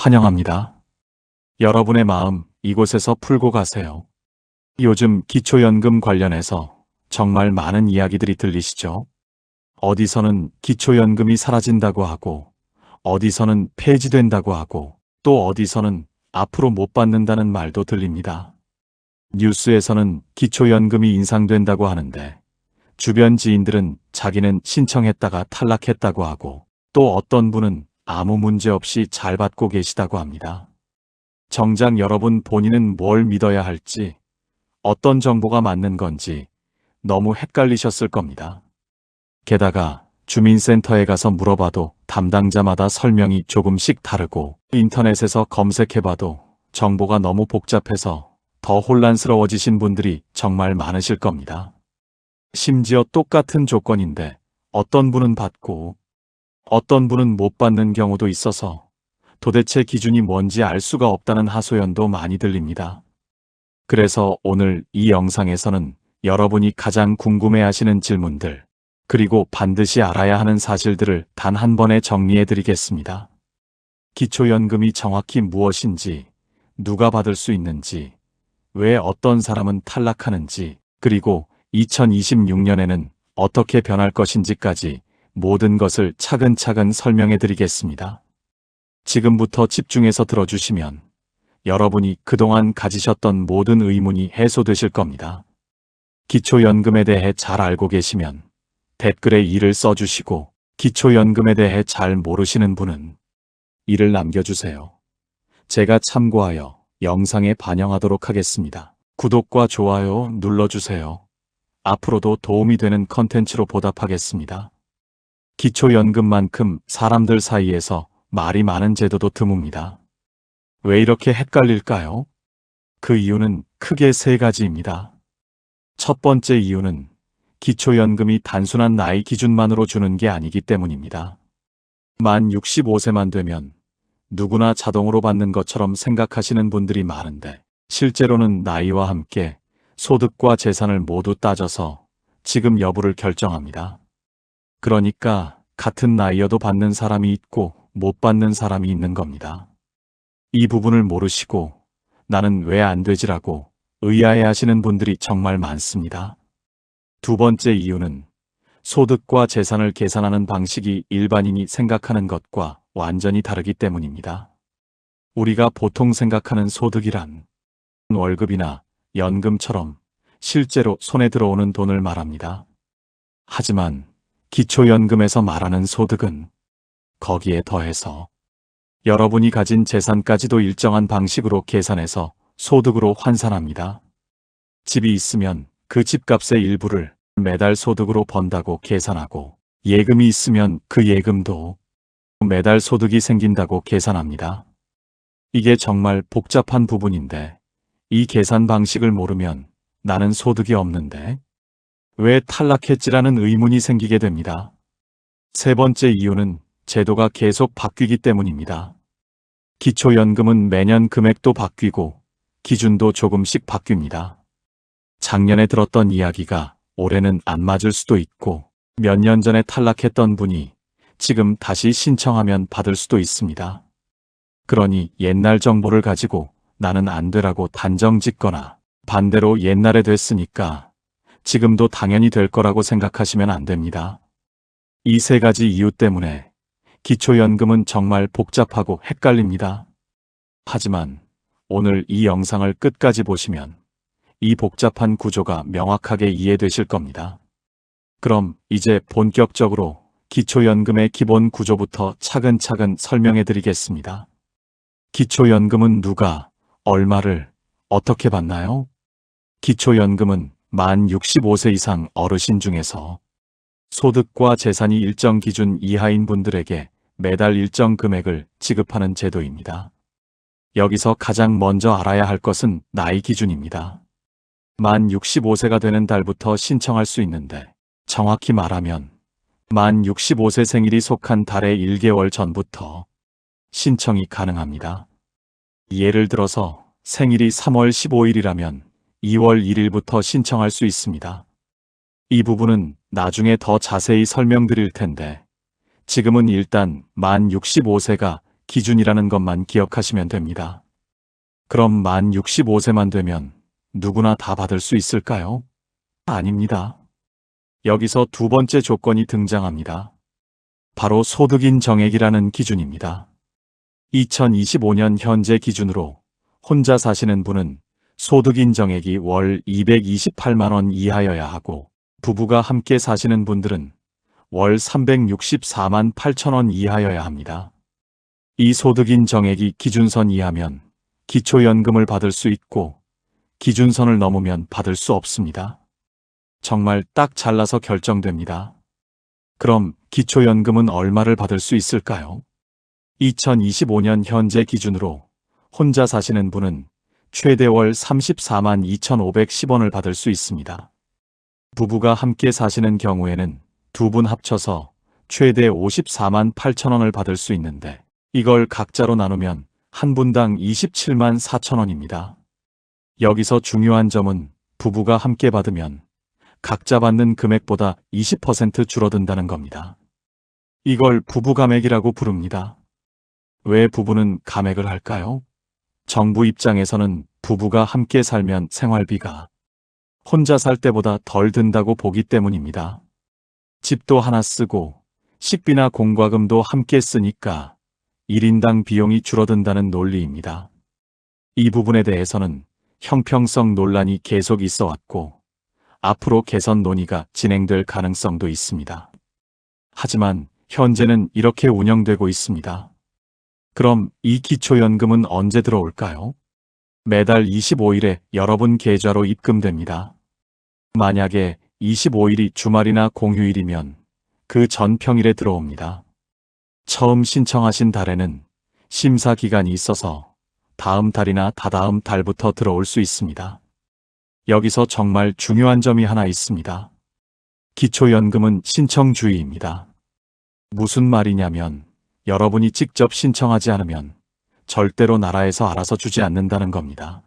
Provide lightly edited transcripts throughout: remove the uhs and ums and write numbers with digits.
환영합니다. 여러분의 마음 이곳에서 풀고 가세요. 요즘 기초연금 관련해서 정말 많은 이야기들이 들리시죠? 어디서는 기초연금이 사라진다고 하고, 어디서는 폐지된다고 하고, 또 어디서는 앞으로 못 받는다는 말도 들립니다. 뉴스에서는 기초연금이 인상된다고 하는데, 주변 지인들은 자기는 신청했다가 탈락했다고 하고, 또 어떤 분은 아무 문제 없이 잘 받고 계시다고 합니다. 정작 여러분 본인은 뭘 믿어야 할지, 어떤 정보가 맞는 건지 너무 헷갈리셨을 겁니다. 게다가 주민센터에 가서 물어봐도 담당자마다 설명이 조금씩 다르고, 인터넷에서 검색해봐도 정보가 너무 복잡해서 더 혼란스러워지신 분들이 정말 많으실 겁니다. 심지어 똑같은 조건인데 어떤 분은 받고 어떤 분은 못 받는 경우도 있어서 도대체 기준이 뭔지 알 수가 없다는 하소연도 많이 들립니다. 그래서 오늘 이 영상에서는 여러분이 가장 궁금해하시는 질문들, 그리고 반드시 알아야 하는 사실들을 단 한 번에 정리해 드리겠습니다. 기초연금이 정확히 무엇인지, 누가 받을 수 있는지, 왜 어떤 사람은 탈락하는지, 그리고 2026년에는 어떻게 변할 것인지까지 모든 것을 차근차근 설명해 드리겠습니다. 지금부터 집중해서 들어주시면 여러분이 그동안 가지셨던 모든 의문이 해소되실 겁니다. 기초연금에 대해 잘 알고 계시면 댓글에 2를 써주시고, 기초연금에 대해 잘 모르시는 분은 2를 남겨주세요. 제가 참고하여 영상에 반영하도록 하겠습니다. 구독과 좋아요 눌러주세요. 앞으로도 도움이 되는 컨텐츠로 보답하겠습니다. 기초연금만큼 사람들 사이에서 말이 많은 제도도 드뭅니다. 왜 이렇게 헷갈릴까요? 그 이유는 크게 3가지입니다. 첫 번째 이유는 기초연금이 단순한 나이 기준만으로 주는 게 아니기 때문입니다. 만 65세만 되면 누구나 자동으로 받는 것처럼 생각하시는 분들이 많은데, 실제로는 나이와 함께 소득과 재산을 모두 따져서 지급 여부를 결정합니다. 그러니까 같은 나이여도 받는 사람이 있고 못 받는 사람이 있는 겁니다. 이 부분을 모르시고 나는 왜 안 되지라고 의아해하시는 분들이 정말 많습니다. 두 번째 이유는 소득과 재산을 계산하는 방식이 일반인이 생각하는 것과 완전히 다르기 때문입니다. 우리가 보통 생각하는 소득이란 월급이나 연금처럼 실제로 손에 들어오는 돈을 말합니다. 하지만 기초연금에서 말하는 소득은 거기에 더해서 여러분이 가진 재산까지도 일정한 방식으로 계산해서 소득으로 환산합니다. 집이 있으면 그 집값의 일부를 매달 소득으로 번다고 계산하고, 예금이 있으면 그 예금도 매달 소득이 생긴다고 계산합니다. 이게 정말 복잡한 부분인데, 이 계산 방식을 모르면 나는 소득이 없는데 왜 탈락했지라는 의문이 생기게 됩니다. 세 번째 이유는 제도가 계속 바뀌기 때문입니다. 기초연금은 매년 금액도 바뀌고 기준도 조금씩 바뀝니다. 작년에 들었던 이야기가 올해는 안 맞을 수도 있고, 몇 년 전에 탈락했던 분이 지금 다시 신청하면 받을 수도 있습니다. 그러니 옛날 정보를 가지고 나는 안 되라고 단정 짓거나, 반대로 옛날에 됐으니까 지금도 당연히 될 거라고 생각하시면 안 됩니다. 이 3가지 이유 때문에 기초연금은 정말 복잡하고 헷갈립니다. 하지만 오늘 이 영상을 끝까지 보시면 이 복잡한 구조가 명확하게 이해되실 겁니다. 그럼 이제 본격적으로 기초연금의 기본 구조부터 차근차근 설명해 드리겠습니다. 기초연금은 누가, 얼마를, 어떻게 받나요? 기초연금은 만 65세 이상 어르신 중에서 소득과 재산이 일정 기준 이하인 분들에게 매달 일정 금액을 지급하는 제도입니다. 여기서 가장 먼저 알아야 할 것은 나이 기준입니다. 만 65세가 되는 달부터 신청할 수 있는데, 정확히 말하면 만 65세 생일이 속한 달의 1개월 전부터 신청이 가능합니다. 예를 들어서 생일이 3월 15일이라면 2월 1일부터 신청할 수 있습니다. 이 부분은 나중에 더 자세히 설명드릴 텐데, 지금은 일단 만 65세가 기준이라는 것만 기억하시면 됩니다. 그럼 만 65세만 되면 누구나 다 받을 수 있을까요? 아닙니다. 여기서 두 번째 조건이 등장합니다. 바로 소득인 정액이라는 기준입니다. 2025년 현재 기준으로 혼자 사시는 분은 소득인 정액이 월 228만 원 이하여야 하고, 부부가 함께 사시는 분들은 월 364만 8천 원 이하여야 합니다. 이 소득인 정액이 기준선 이하면 기초연금을 받을 수 있고, 기준선을 넘으면 받을 수 없습니다. 정말 딱 잘라서 결정됩니다. 그럼 기초연금은 얼마를 받을 수 있을까요? 2025년 현재 기준으로 혼자 사시는 분은 최대 월 34만 2,510원을 받을 수 있습니다. 부부가 함께 사시는 경우에는 두 분 합쳐서 최대 54만 8천 원을 받을 수 있는데, 이걸 각자로 나누면 한 분당 27만 4천 원입니다. 여기서 중요한 점은 부부가 함께 받으면 각자 받는 금액보다 20% 줄어든다는 겁니다. 이걸 부부감액이라고 부릅니다. 왜 부부는 감액을 할까요? 정부 입장에서는 부부가 함께 살면 생활비가 혼자 살 때보다 덜 든다고 보기 때문입니다. 집도 하나 쓰고 식비나 공과금도 함께 쓰니까 1인당 비용이 줄어든다는 논리입니다. 이 부분에 대해서는 형평성 논란이 계속 있어 왔고, 앞으로 개선 논의가 진행될 가능성도 있습니다. 하지만 현재는 이렇게 운영되고 있습니다. 그럼 이 기초연금은 언제 들어올까요? 매달 25일에 여러분 계좌로 입금됩니다. 만약에 25일이 주말이나 공휴일이면 그 전 평일에 들어옵니다. 처음 신청하신 달에는 심사 기간이 있어서 다음 달이나 다다음 달부터 들어올 수 있습니다. 여기서 정말 중요한 점이 하나 있습니다. 기초연금은 신청주의입니다. 무슨 말이냐면 여러분이 직접 신청하지 않으면 절대로 나라에서 알아서 주지 않는다는 겁니다.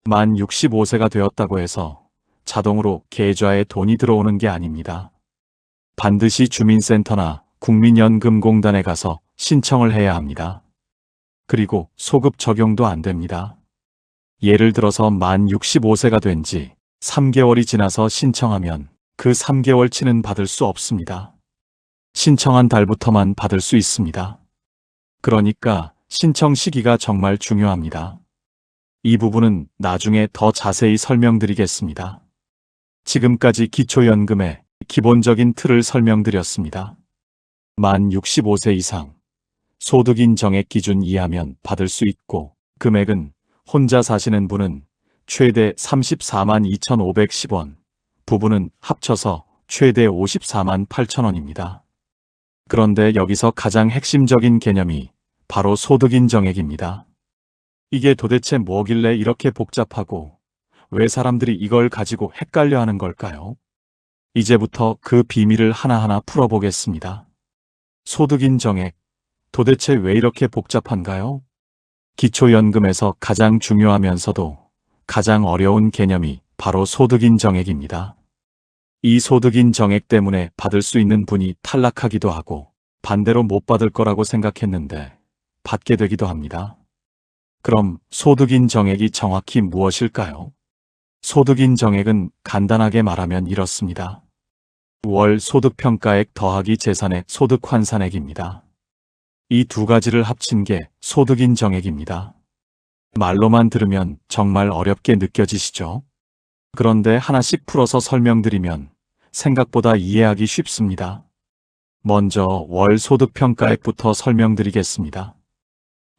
만 65세가 되었다고 해서 자동으로 계좌에 돈이 들어오는 게 아닙니다. 반드시 주민센터나 국민연금공단에 가서 신청을 해야 합니다. 그리고 소급 적용도 안 됩니다. 예를 들어서 만 65세가 된 지 3개월이 지나서 신청하면 그 3개월치는 받을 수 없습니다. 신청한 달부터만 받을 수 있습니다. 그러니까 신청 시기가 정말 중요합니다. 이 부분은 나중에 더 자세히 설명드리겠습니다. 지금까지 기초연금의 기본적인 틀을 설명드렸습니다. 만 65세 이상, 소득인 정액 기준 이하면 받을 수 있고, 금액은 혼자 사시는 분은 최대 34만 2,510원, 부부는 합쳐서 최대 54만 8천 원입니다. 그런데 여기서 가장 핵심적인 개념이 바로 소득인 정액입니다. 이게 도대체 뭐길래 이렇게 복잡하고 왜 사람들이 이걸 가지고 헷갈려 하는 걸까요? 이제부터 그 비밀을 하나하나 풀어보겠습니다. 소득인 정액, 도대체 왜 이렇게 복잡한가요? 기초연금에서 가장 중요하면서도 가장 어려운 개념이 바로 소득인 정액입니다. 이 소득인 정액 때문에 받을 수 있는 분이 탈락하기도 하고 반대로 못 받을 거라고 생각했는데 받게 되기도 합니다. 그럼 소득인 정액이 정확히 무엇일까요? 소득인 정액은 간단하게 말하면 이렇습니다. 월 소득평가액 더하기 재산의 소득환산액입니다. 이 두 가지를 합친 게 소득인 정액입니다. 말로만 들으면 정말 어렵게 느껴지시죠? 그런데 하나씩 풀어서 설명드리면 생각보다 이해하기 쉽습니다. 먼저 월 소득평가액부터 설명드리겠습니다.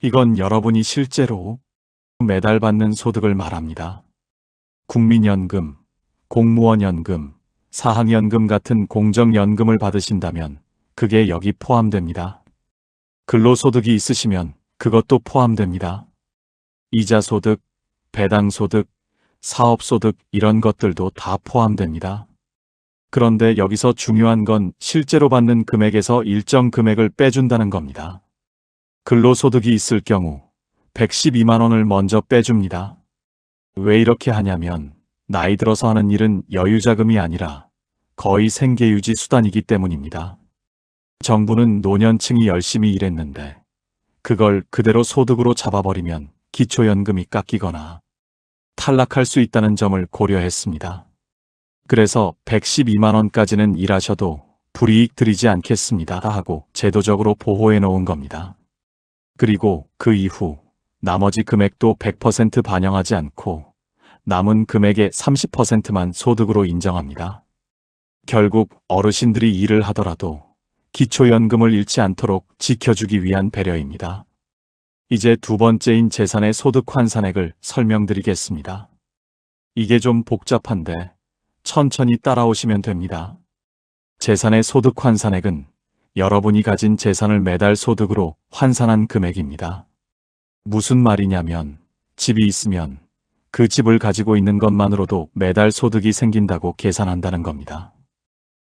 이건 여러분이 실제로 매달 받는 소득을 말합니다. 국민연금, 공무원연금, 사학연금 같은 공적연금을 받으신다면 그게 여기 포함됩니다. 근로소득이 있으시면 그것도 포함됩니다. 이자소득, 배당소득, 사업소득 이런 것들도 다 포함됩니다. 그런데 여기서 중요한 건 실제로 받는 금액에서 일정 금액을 빼준다는 겁니다. 근로소득이 있을 경우 112만 원을 먼저 빼줍니다. 왜 이렇게 하냐면 나이 들어서 하는 일은 여유자금이 아니라 거의 생계유지 수단이기 때문입니다. 정부는 노년층이 열심히 일했는데 그걸 그대로 소득으로 잡아버리면 기초연금이 깎이거나 탈락할 수 있다는 점을 고려했습니다. 그래서 112만 원까지는 일하셔도 불이익 드리지 않겠습니다 하고 제도적으로 보호해 놓은 겁니다. 그리고 그 이후 나머지 금액도 100% 반영하지 않고 남은 금액의 30%만 소득으로 인정합니다. 결국 어르신들이 일을 하더라도 기초연금을 잃지 않도록 지켜주기 위한 배려입니다. 이제 두 번째인 재산의 소득 환산액을 설명드리겠습니다. 이게 좀 복잡한데 천천히 따라오시면 됩니다. 재산의 소득 환산액은 여러분이 가진 재산을 매달 소득으로 환산한 금액입니다. 무슨 말이냐면 집이 있으면 그 집을 가지고 있는 것만으로도 매달 소득이 생긴다고 계산한다는 겁니다.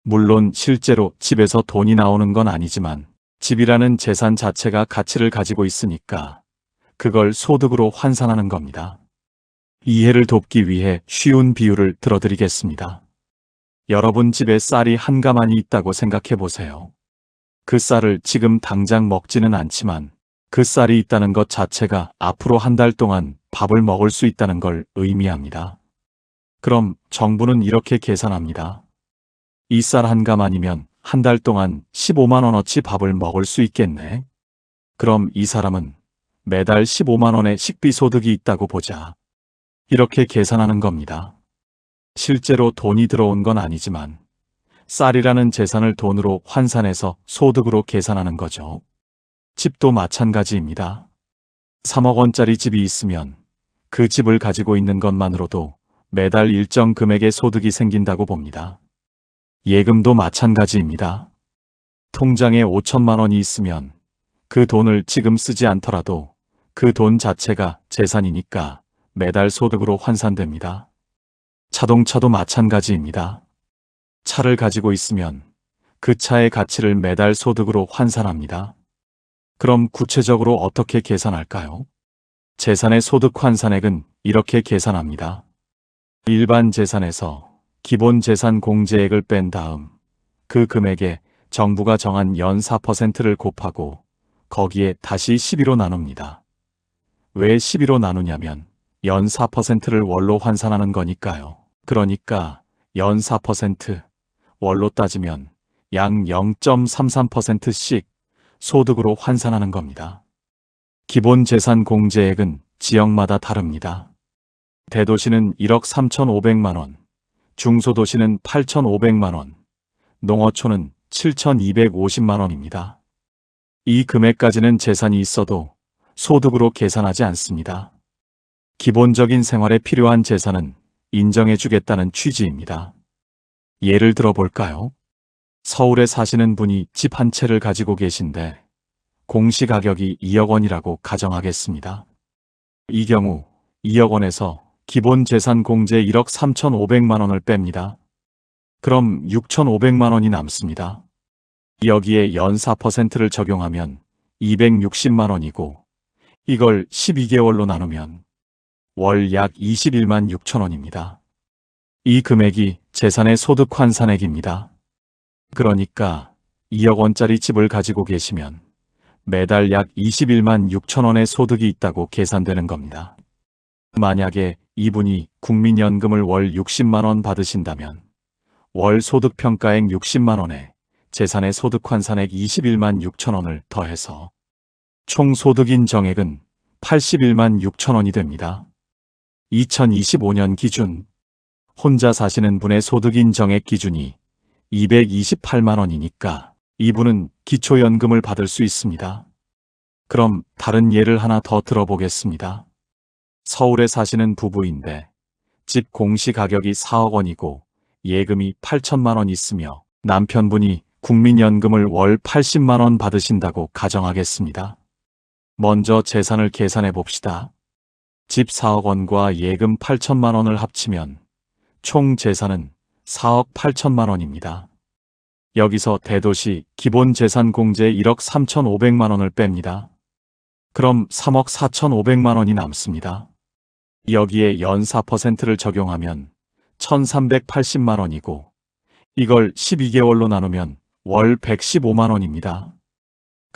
물론 실제로 집에서 돈이 나오는 건 아니지만 집이라는 재산 자체가 가치를 가지고 있으니까 그걸 소득으로 환산하는 겁니다. 이해를 돕기 위해 쉬운 비유를 들어드리겠습니다. 여러분 집에 쌀이 한 가마니 있다고 생각해 보세요. 그 쌀을 지금 당장 먹지는 않지만 그 쌀이 있다는 것 자체가 앞으로 한 달 동안 밥을 먹을 수 있다는 걸 의미합니다. 그럼 정부는 이렇게 계산합니다. 이 쌀 한 가마니면 한 달 동안 15만 원어치 밥을 먹을 수 있겠네. 그럼 이 사람은 매달 15만 원의 식비 소득이 있다고 보자. 이렇게 계산하는 겁니다. 실제로 돈이 들어온 건 아니지만 쌀이라는 재산을 돈으로 환산해서 소득으로 계산하는 거죠. 집도 마찬가지입니다. 3억 원짜리 집이 있으면 그 집을 가지고 있는 것만으로도 매달 일정 금액의 소득이 생긴다고 봅니다. 예금도 마찬가지입니다. 통장에 5천만 원이 있으면 그 돈을 지금 쓰지 않더라도 그 돈 자체가 재산이니까 매달 소득으로 환산됩니다. 자동차도 마찬가지입니다. 차를 가지고 있으면 그 차의 가치를 매달 소득으로 환산합니다. 그럼 구체적으로 어떻게 계산할까요? 재산의 소득 환산액은 이렇게 계산합니다. 일반 재산에서 기본 재산 공제액을 뺀 다음 그 금액에 정부가 정한 연 4%를 곱하고 거기에 다시 12로 나눕니다. 왜 12로 나누냐면 연 4%를 월로 환산하는 거니까요. 그러니까 연 4%, 월로 따지면 양 0.33%씩 소득으로 환산하는 겁니다. 기본 재산 공제액은 지역마다 다릅니다. 대도시는 1억 3,500만 원, 중소도시는 8,500만 원, 농어촌은 7,250만 원입니다. 이 금액까지는 재산이 있어도 소득으로 계산하지 않습니다. 기본적인 생활에 필요한 재산은 인정해주겠다는 취지입니다. 예를 들어 볼까요? 서울에 사시는 분이 집 한 채를 가지고 계신데 공시가격이 2억 원이라고 가정하겠습니다. 이 경우 2억 원에서 기본 재산 공제 1억 3,500만 원을 뺍니다. 그럼 6,500만 원이 남습니다. 여기에 연 4%를 적용하면 260만 원이고 이걸 12개월로 나누면 월 약 21만 6천 원입니다. 이 금액이 재산의 소득 환산액입니다. 그러니까 2억 원짜리 집을 가지고 계시면 매달 약 21만 6천 원의 소득이 있다고 계산되는 겁니다. 만약에 이분이 국민연금을 월 60만 원 받으신다면 월 소득평가액 60만 원에 재산의 소득 환산액 21만 6천 원을 더해서 총 소득인 정액은 81만 6천 원이 됩니다. 2025년 기준 혼자 사시는 분의 소득인 정액 기준이 228만 원이니까 이분은 기초연금을 받을 수 있습니다. 그럼 다른 예를 하나 더 들어보겠습니다. 서울에 사시는 부부인데 집 공시가격이 4억 원이고 예금이 8천만 원 있으며 남편분이 국민연금을 월 80만 원 받으신다고 가정하겠습니다. 먼저 재산을 계산해 봅시다. 집 4억 원과 예금 8천만 원을 합치면 총 재산은 4억 8천만 원입니다. 여기서 대도시 기본 재산 공제 1억 3,500만 원을 뺍니다. 그럼 3억 4,500만 원이 남습니다. 여기에 연 4%를 적용하면 1,380만 원이고 이걸 12개월로 나누면 월 115만 원입니다.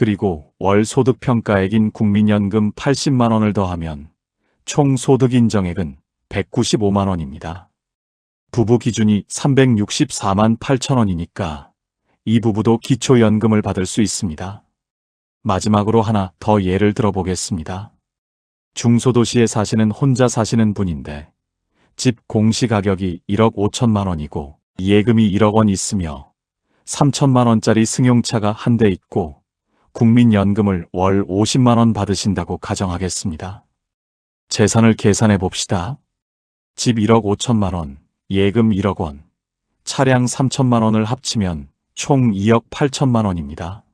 그리고 월 소득 평가액인 국민연금 80만 원을 더하면 총 소득 인정액은 195만 원입니다. 부부 기준이 364만 8천 원이니까 이 부부도 기초연금을 받을 수 있습니다. 마지막으로 하나 더 예를 들어보겠습니다. 중소도시에 사시는 혼자 사시는 분인데 집 공시가격이 1억 5천만 원이고 예금이 1억 원 있으며 3천만 원짜리 승용차가 한 대 있고 국민연금을 월 50만 원 받으신다고 가정하겠습니다. 재산을 계산해 봅시다. 집 1억 5천만 원, 예금 1억 원, 차량 3천만 원을 합치면 총 2억 8천만 원입니다.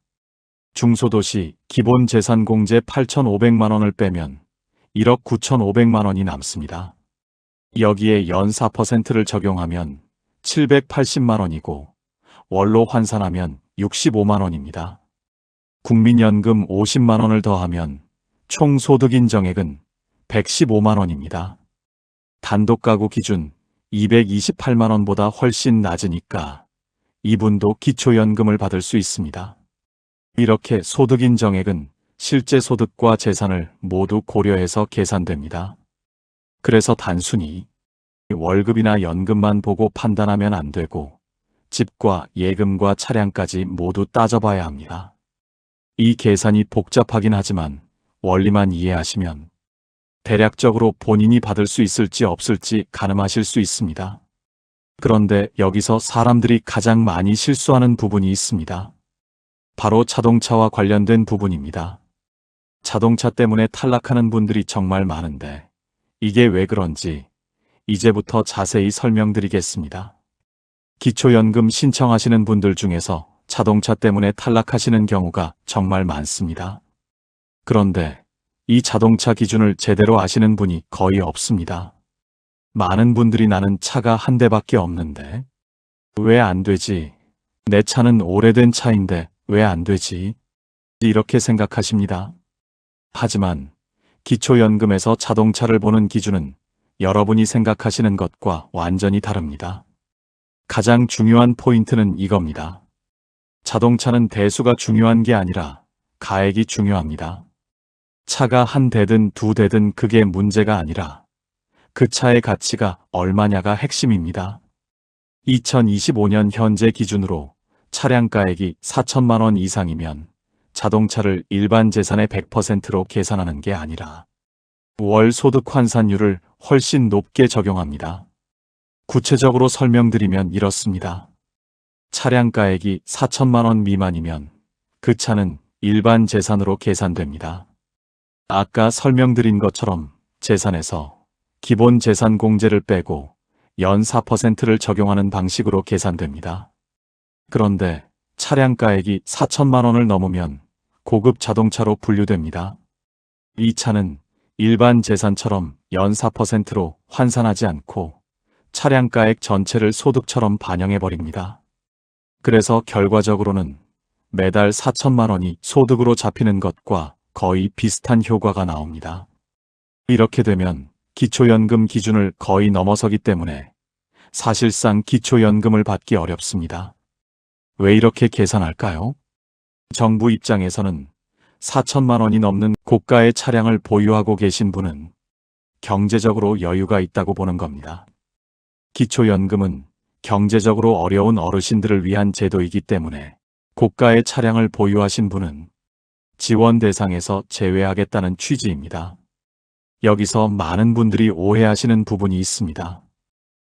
중소도시 기본재산공제 8,500만 원을 빼면 1억 9,500만 원이 남습니다. 여기에 연 4%를 적용하면 780만 원이고 월로 환산하면 65만 원입니다. 국민연금 50만 원을 더하면 총 소득 인정액은 115만 원입니다. 단독가구 기준 228만 원보다 훨씬 낮으니까 이분도 기초연금을 받을 수 있습니다. 이렇게 소득 인정액은 실제 소득과 재산을 모두 고려해서 계산됩니다. 그래서 단순히 월급이나 연금만 보고 판단하면 안 되고 집과 예금과 차량까지 모두 따져봐야 합니다. 이 계산이 복잡하긴 하지만 원리만 이해하시면 대략적으로 본인이 받을 수 있을지 없을지 가늠하실 수 있습니다. 그런데 여기서 사람들이 가장 많이 실수하는 부분이 있습니다. 바로 자동차와 관련된 부분입니다. 자동차 때문에 탈락하는 분들이 정말 많은데 이게 왜 그런지 이제부터 자세히 설명드리겠습니다. 기초연금 신청하시는 분들 중에서 자동차 때문에 탈락하시는 경우가 정말 많습니다. 그런데 이 자동차 기준을 제대로 아시는 분이 거의 없습니다. 많은 분들이 나는 차가 한 대밖에 없는데 왜 안 되지? 내 차는 오래된 차인데 왜 안 되지? 이렇게 생각하십니다. 하지만 기초연금에서 자동차를 보는 기준은 여러분이 생각하시는 것과 완전히 다릅니다. 가장 중요한 포인트는 이겁니다. 자동차는 대수가 중요한 게 아니라 가액이 중요합니다. 차가 한 대든 두 대든 그게 문제가 아니라 그 차의 가치가 얼마냐가 핵심입니다. 2025년 현재 기준으로 차량가액이 4천만 원 이상이면 자동차를 일반 재산의 100%로 계산하는 게 아니라 월 소득 환산율을 훨씬 높게 적용합니다. 구체적으로 설명드리면 이렇습니다. 차량가액이 4천만 원 미만이면 그 차는 일반 재산으로 계산됩니다. 아까 설명드린 것처럼 재산에서 기본 재산 공제를 빼고 연 4%를 적용하는 방식으로 계산됩니다. 그런데 차량가액이 4천만 원을 넘으면 고급 자동차로 분류됩니다. 이 차는 일반 재산처럼 연 4%로 환산하지 않고 차량가액 전체를 소득처럼 반영해버립니다. 그래서 결과적으로는 매달 4천만 원이 소득으로 잡히는 것과 거의 비슷한 효과가 나옵니다. 이렇게 되면 기초연금 기준을 거의 넘어서기 때문에 사실상 기초연금을 받기 어렵습니다. 왜 이렇게 계산할까요? 정부 입장에서는 4천만 원이 넘는 고가의 차량을 보유하고 계신 분은 경제적으로 여유가 있다고 보는 겁니다. 기초연금은 경제적으로 어려운 어르신들을 위한 제도이기 때문에 고가의 차량을 보유하신 분은 지원 대상에서 제외하겠다는 취지입니다. 여기서 많은 분들이 오해하시는 부분이 있습니다.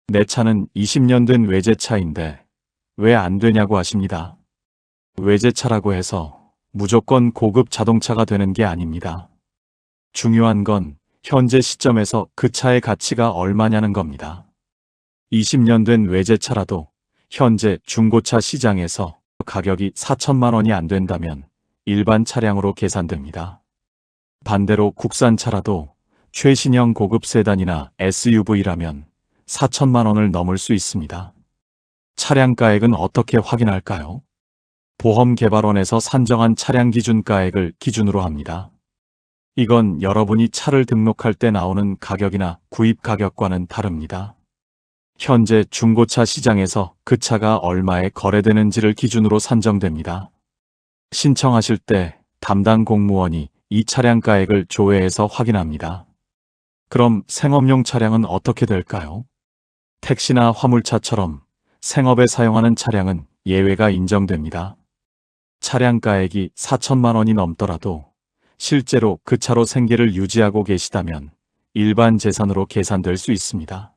내 차는 20년 된 외제차인데 왜 안 되냐고 하십니다. 외제차라고 해서 무조건 고급 자동차가 되는 게 아닙니다. 중요한 건 현재 시점에서 그 차의 가치가 얼마냐는 겁니다. 20년 된 외제차라도 현재 중고차 시장에서 가격이 4천만 원이 안 된다면 일반 차량으로 계산됩니다. 반대로 국산차라도 최신형 고급 세단이나 SUV라면 4천만 원을 넘을 수 있습니다. 차량가액은 어떻게 확인할까요? 보험개발원에서 산정한 차량 기준가액을 기준으로 합니다. 이건 여러분이 차를 등록할 때 나오는 가격이나 구입 가격과는 다릅니다. 현재 중고차 시장에서 그 차가 얼마에 거래되는지를 기준으로 산정됩니다. 신청하실 때 담당 공무원이 이 차량가액을 조회해서 확인합니다. 그럼 생업용 차량은 어떻게 될까요? 택시나 화물차처럼 생업에 사용하는 차량은 예외가 인정됩니다. 차량가액이 4천만 원이 넘더라도 실제로 그 차로 생계를 유지하고 계시다면 일반 재산으로 계산될 수 있습니다.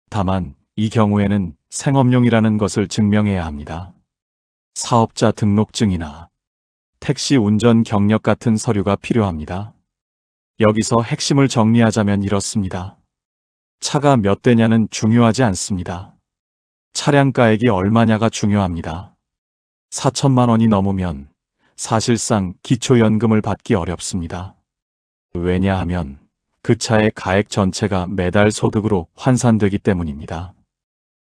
다만 이 경우에는 생업용이라는 것을 증명해야 합니다. 사업자 등록증이나 택시 운전 경력 같은 서류가 필요합니다. 여기서 핵심을 정리하자면 이렇습니다. 차가 몇 대냐는 중요하지 않습니다. 차량가액이 얼마냐가 중요합니다. 4천만 원이 넘으면 사실상 기초연금을 받기 어렵습니다. 왜냐하면 그 차의 가액 전체가 매달 소득으로 환산되기 때문입니다.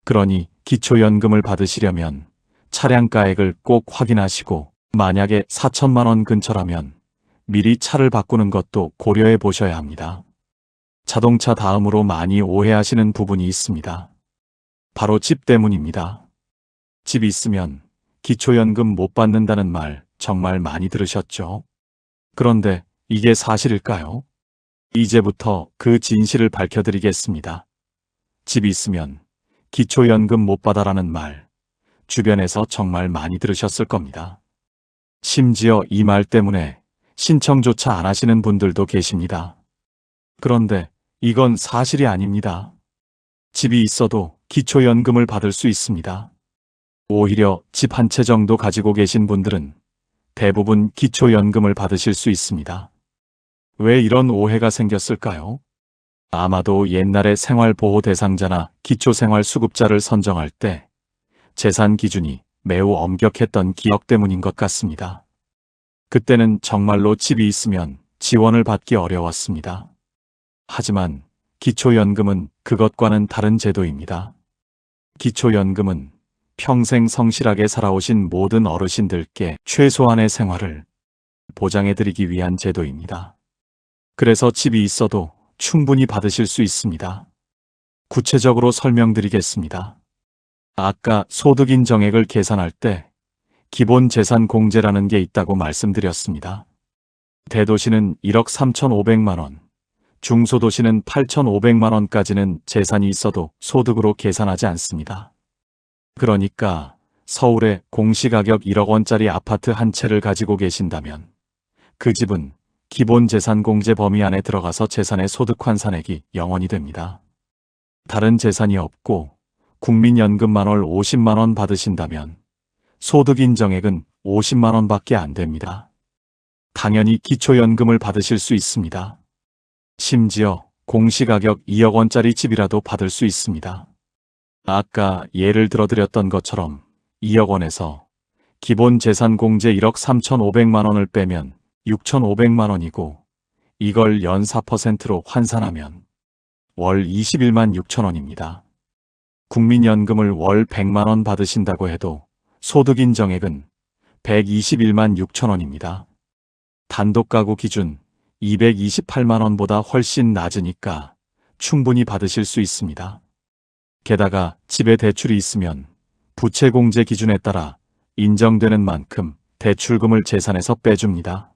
그러니 기초연금을 받으시려면 차량가액을 꼭 확인하시고 만약에 4천만 원 근처라면 미리 차를 바꾸는 것도 고려해 보셔야 합니다. 자동차 다음으로 많이 오해하시는 부분이 있습니다. 바로 집 때문입니다. 집 있으면 기초연금 못 받는다는 말 정말 많이 들으셨죠? 그런데 이게 사실일까요? 이제부터 그 진실을 밝혀드리겠습니다. 집 있으면 기초연금 못 받아라는 말 주변에서 정말 많이 들으셨을 겁니다. 심지어 이 말 때문에 신청조차 안 하시는 분들도 계십니다. 그런데 이건 사실이 아닙니다. 집이 있어도 기초연금을 받을 수 있습니다. 오히려 집 한 채 정도 가지고 계신 분들은 대부분 기초연금을 받으실 수 있습니다. 왜 이런 오해가 생겼을까요? 아마도 옛날에 생활보호 대상자나 기초생활수급자를 선정할 때 재산 기준이 매우 엄격했던 기억 때문인 것 같습니다. 그때는 정말로 집이 있으면 지원을 받기 어려웠습니다. 하지만 기초연금은 그것과는 다른 제도입니다. 기초연금은 평생 성실하게 살아오신 모든 어르신들께 최소한의 생활을 보장해드리기 위한 제도입니다. 그래서 집이 있어도 충분히 받으실 수 있습니다. 구체적으로 설명드리겠습니다. 아까 소득 인정액을 계산할 때 기본 재산 공제라는 게 있다고 말씀드렸습니다. 대도시는 1억 3,500만 원, 중소도시는 8,500만 원까지는 재산이 있어도 소득으로 계산하지 않습니다. 그러니까 서울에 공시가격 1억 원짜리 아파트 한 채를 가지고 계신다면 그 집은 기본 재산 공제 범위 안에 들어가서 재산의 소득 환산액이 0원이 됩니다. 다른 재산이 없고 국민연금 만월 50만 원 받으신다면 소득 인정액은 50만 원밖에 안 됩니다. 당연히 기초연금을 받으실 수 있습니다. 심지어 공시가격 2억 원짜리 집이라도 받을 수 있습니다. 아까 예를 들어드렸던 것처럼 2억 원에서 기본 재산 공제 1억 3,500만 원을 빼면 6,500만 원이고 이걸 연 4%로 환산하면 월 21만 6천 원입니다. 국민연금을 월 100만 원 받으신다고 해도 소득 인정액은 121만 6천 원입니다. 단독가구 기준 228만 원보다 훨씬 낮으니까 충분히 받으실 수 있습니다. 게다가 집에 대출이 있으면 부채공제 기준에 따라 인정되는 만큼 대출금을 재산에서 빼줍니다.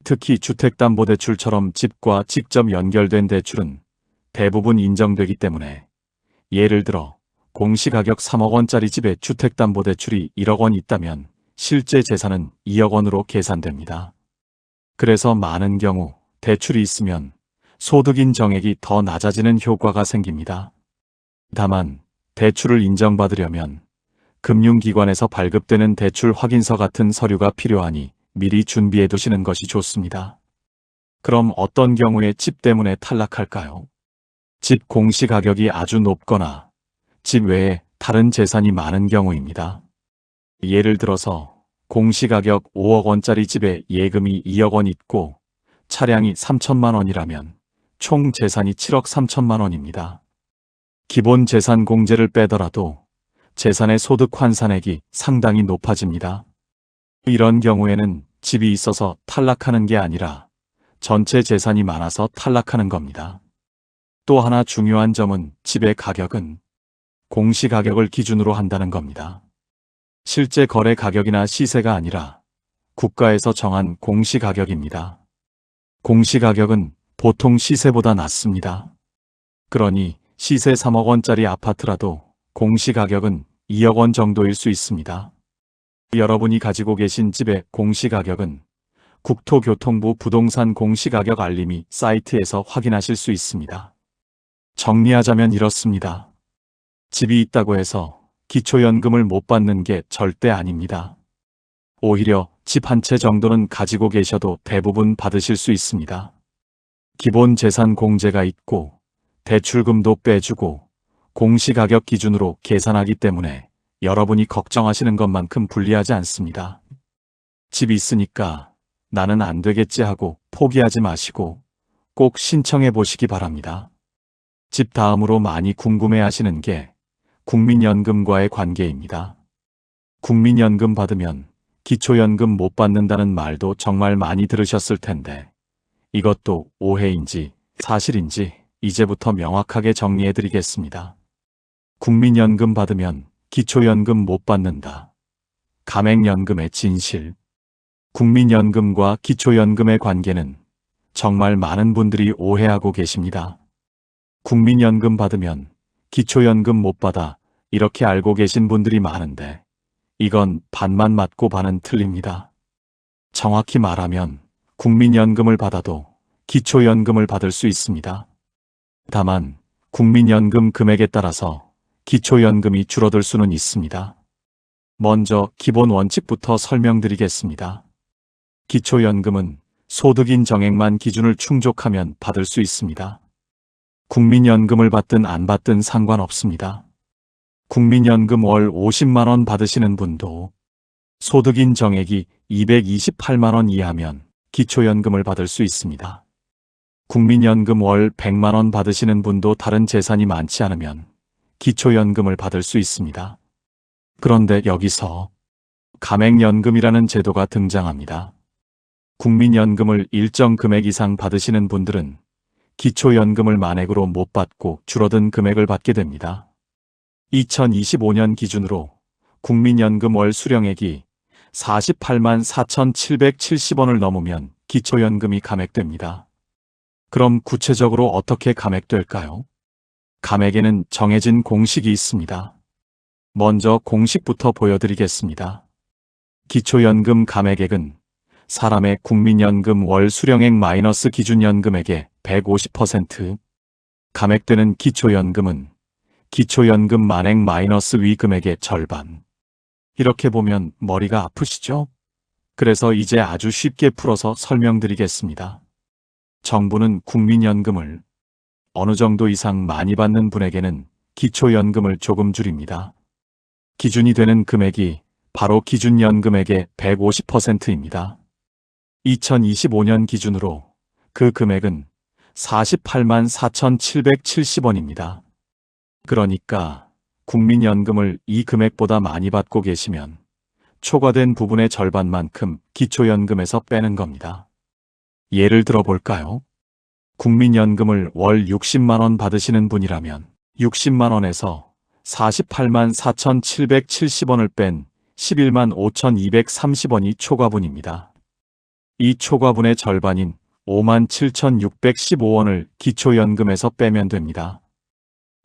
특히 주택담보대출처럼 집과 직접 연결된 대출은 대부분 인정되기 때문에 예를 들어 공시가격 3억 원짜리 집에 주택담보대출이 1억 원 있다면 실제 재산은 2억 원으로 계산됩니다. 그래서 많은 경우 대출이 있으면 소득 인정액이 더 낮아지는 효과가 생깁니다. 다만 대출을 인정받으려면 금융기관에서 발급되는 대출 확인서 같은 서류가 필요하니 미리 준비해 두시는 것이 좋습니다. 그럼 어떤 경우에 집 때문에 탈락할까요? 집 공시가격이 아주 높거나 집 외에 다른 재산이 많은 경우입니다. 예를 들어서 공시가격 5억 원짜리 집에 예금이 2억 원 있고 차량이 3천만 원이라면 총 재산이 7억 3천만 원입니다. 기본 재산 공제를 빼더라도 재산의 소득 환산액이 상당히 높아집니다. 이런 경우에는 집이 있어서 탈락하는 게 아니라 전체 재산이 많아서 탈락하는 겁니다. 또 하나 중요한 점은 집의 가격은 공시가격을 기준으로 한다는 겁니다. 실제 거래 가격이나 시세가 아니라 국가에서 정한 공시가격입니다. 공시가격은 보통 시세보다 낮습니다. 그러니 시세 3억 원짜리 아파트라도 공시가격은 2억 원 정도일 수 있습니다. 여러분이 가지고 계신 집의 공시가격은 국토교통부 부동산 공시가격 알림이 사이트에서 확인하실 수 있습니다. 정리하자면 이렇습니다. 집이 있다고 해서 기초연금을 못 받는 게 절대 아닙니다. 오히려 집 한 채 정도는 가지고 계셔도 대부분 받으실 수 있습니다. 기본 재산 공제가 있고 대출금도 빼주고 공시가격 기준으로 계산하기 때문에 여러분이 걱정하시는 것만큼 불리하지 않습니다. 집이 있으니까 나는 안 되겠지 하고 포기하지 마시고 꼭 신청해 보시기 바랍니다. 집 다음으로 많이 궁금해 하시는 게 국민연금과의 관계입니다. 국민연금 받으면 기초연금 못 받는다는 말도 정말 많이 들으셨을 텐데 이것도 오해인지 사실인지 이제부터 명확하게 정리해 드리겠습니다. 국민연금 받으면 기초연금 못 받는다. 가맹연금의 진실. 국민연금과 기초연금의 관계는 정말 많은 분들이 오해하고 계십니다. 국민연금 받으면 기초연금 못 받아 이렇게 알고 계신 분들이 많은데 이건 반만 맞고 반은 틀립니다. 정확히 말하면 국민연금을 받아도 기초연금을 받을 수 있습니다. 다만 국민연금 금액에 따라서 기초연금이 줄어들 수는 있습니다. 먼저 기본 원칙부터 설명드리겠습니다. 기초연금은 소득인 정액만 기준을 충족하면 받을 수 있습니다. 국민연금을 받든 안 받든 상관없습니다. 국민연금 월 50만 원 받으시는 분도 소득인 정액이 228만 원 이하면 기초연금을 받을 수 있습니다. 국민연금 월 100만 원 받으시는 분도 다른 재산이 많지 않으면 기초연금을 받을 수 있습니다. 그런데 여기서 가맹연금이라는 제도가 등장합니다. 국민연금을 일정 금액 이상 받으시는 분들은 기초연금을 만액으로 못 받고 줄어든 금액을 받게 됩니다. 2025년 기준으로 국민연금 월 수령액이 48만 4,770원을 넘으면 기초연금이 감액됩니다. 그럼 구체적으로 어떻게 감액될까요? 감액에는 정해진 공식이 있습니다. 먼저 공식부터 보여드리겠습니다. 기초연금 감액액은 사람의 국민연금 월 수령액 마이너스 기준연금액의 150%, 감액되는 기초연금은 기초연금 만액 마이너스 위 금액의 절반. 이렇게 보면 머리가 아프시죠? 그래서 이제 아주 쉽게 풀어서 설명드리겠습니다. 정부는 국민연금을 어느 정도 이상 많이 받는 분에게는 기초연금을 조금 줄입니다. 기준이 되는 금액이 바로 기준연금액의 150%입니다. 2025년 기준으로 그 금액은 48만 4,770원입니다. 그러니까 국민연금을 이 금액보다 많이 받고 계시면 초과된 부분의 절반만큼 기초연금에서 빼는 겁니다. 예를 들어 볼까요? 국민연금을 월 60만 원 받으시는 분이라면 60만 원에서 48만 4,770원을 뺀 11만 5,230원이 초과분입니다. 이 초과분의 절반인 5만 7,615원을 기초연금에서 빼면 됩니다.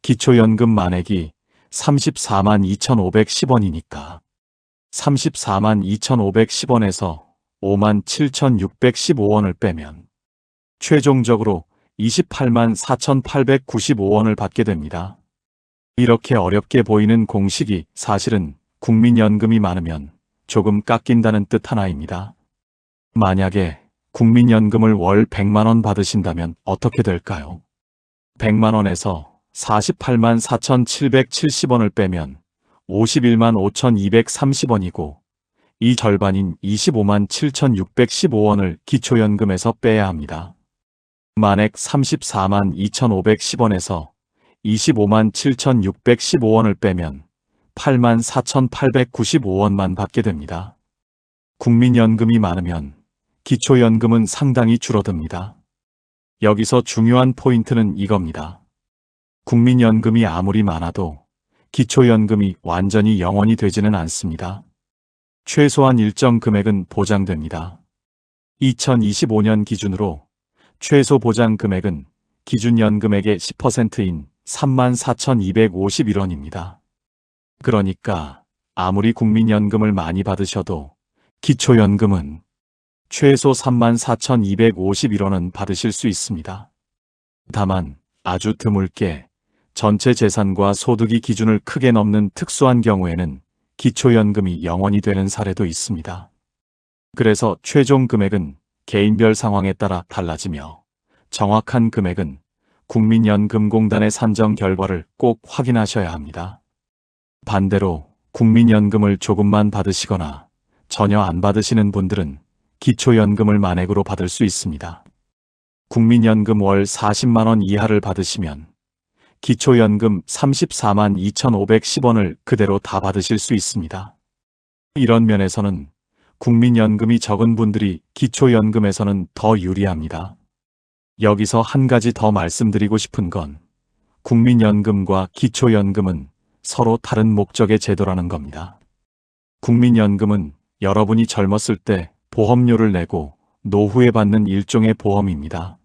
기초연금 만액이 34만 2,510원이니까 34만 2,510원에서 5만 7,615원을 빼면 최종적으로 28만 4,895원을 받게 됩니다. 이렇게 어렵게 보이는 공식이 사실은 국민연금이 많으면 조금 깎인다는 뜻 하나입니다. 만약에 국민연금을 월 100만 원 받으신다면 어떻게 될까요? 100만 원에서 48만 4,770원을 빼면 51만 5,230원이고 이 절반인 25만 7,615원을 기초연금에서 빼야 합니다. 만액 34만 2,510원에서 25만 7,615원을 빼면 8만 4,895원만 받게 됩니다. 국민연금이 많으면 기초연금은 상당히 줄어듭니다. 여기서 중요한 포인트는 이겁니다. 국민연금이 아무리 많아도 기초연금이 완전히 0원이 되지는 않습니다. 최소한 일정 금액은 보장됩니다. 2025년 기준으로 최소 보장 금액은 기준 연금액의 10%인 34,251원입니다. 그러니까 아무리 국민연금을 많이 받으셔도 기초연금은 최소 34,251원은 받으실 수 있습니다. 다만 아주 드물게 전체 재산과 소득이 기준을 크게 넘는 특수한 경우에는 기초연금이 0원이 되는 사례도 있습니다. 그래서 최종 금액은 개인별 상황에 따라 달라지며 정확한 금액은 국민연금공단의 산정 결과를 꼭 확인하셔야 합니다. 반대로 국민연금을 조금만 받으시거나 전혀 안 받으시는 분들은 기초연금을 만액으로 받을 수 있습니다. 국민연금 월 40만원 이하를 받으시면 기초연금 34만 2,510원을 그대로 다 받으실 수 있습니다. 이런 면에서는 국민연금이 적은 분들이 기초연금에서는 더 유리합니다. 여기서 한 가지 더 말씀드리고 싶은 건 국민연금과 기초연금은 서로 다른 목적의 제도라는 겁니다. 국민연금은 여러분이 젊었을 때 보험료를 내고 노후에 받는 일종의 보험입니다.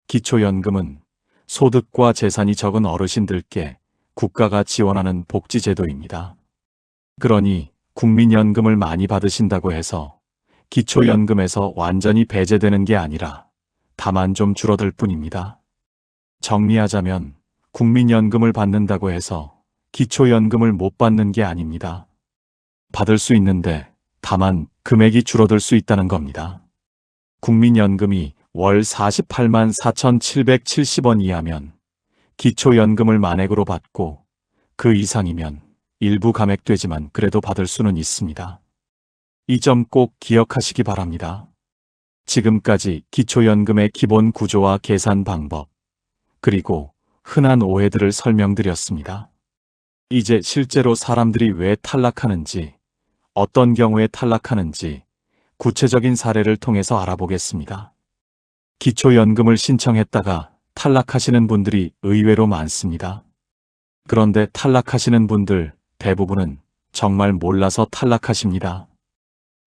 기초연금은 소득과 재산이 적은 어르신들께 국가가 지원하는 복지제도입니다. 그러니 국민연금을 많이 받으신다고 해서 기초연금에서 완전히 배제되는 게 아니라 다만 좀 줄어들 뿐입니다. 정리하자면 국민연금을 받는다고 해서 기초연금을 못 받는 게 아닙니다. 받을 수 있는데 다만 금액이 줄어들 수 있다는 겁니다. 국민연금이 월 48만 4,770원 이하면 기초연금을 만액으로 받고 그 이상이면 일부 감액되지만 그래도 받을 수는 있습니다. 이 점 꼭 기억하시기 바랍니다. 지금까지 기초연금의 기본 구조와 계산 방법, 그리고 흔한 오해들을 설명드렸습니다. 이제 실제로 사람들이 왜 탈락하는지, 어떤 경우에 탈락하는지 구체적인 사례를 통해서 알아보겠습니다. 기초연금을 신청했다가 탈락하시는 분들이 의외로 많습니다. 그런데 탈락하시는 분들 대부분은 정말 몰라서 탈락하십니다.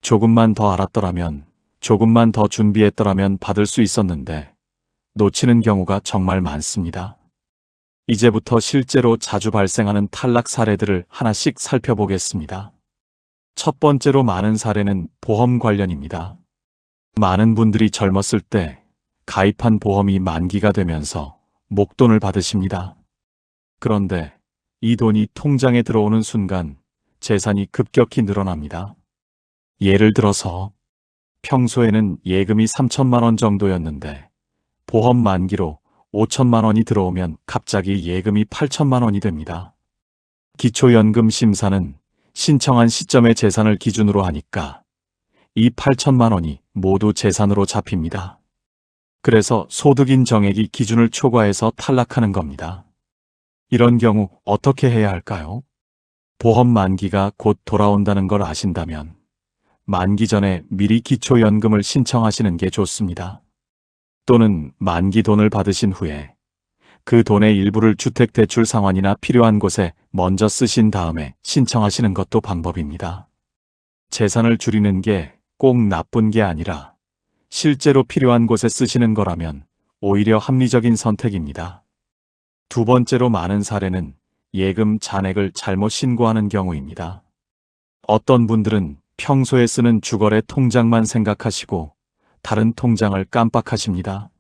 조금만 더 알았더라면, 조금만 더 준비했더라면 받을 수 있었는데 놓치는 경우가 정말 많습니다. 이제부터 실제로 자주 발생하는 탈락 사례들을 하나씩 살펴보겠습니다. 첫 번째로 많은 사례는 보험 관련입니다. 많은 분들이 젊었을 때 가입한 보험이 만기가 되면서 목돈을 받으십니다. 그런데 이 돈이 통장에 들어오는 순간 재산이 급격히 늘어납니다. 예를 들어서 평소에는 예금이 3천만 원 정도였는데 보험 만기로 5천만 원이 들어오면 갑자기 예금이 8천만 원이 됩니다. 기초연금 심사는 신청한 시점의 재산을 기준으로 하니까 이 8천만 원이 모두 재산으로 잡힙니다. 그래서 소득인 정액이 기준을 초과해서 탈락하는 겁니다. 이런 경우 어떻게 해야 할까요? 보험 만기가 곧 돌아온다는 걸 아신다면 만기 전에 미리 기초연금을 신청하시는 게 좋습니다. 또는 만기 돈을 받으신 후에 그 돈의 일부를 주택대출 상환이나 필요한 곳에 먼저 쓰신 다음에 신청하시는 것도 방법입니다. 재산을 줄이는 게 꼭 나쁜 게 아니라 실제로 필요한 곳에 쓰시는 거라면 오히려 합리적인 선택입니다. 두 번째로 많은 사례는 예금 잔액을 잘못 신고하는 경우입니다. 어떤 분들은 평소에 쓰는 주거래 통장만 생각하시고 다른 통장을 깜빡하십니다.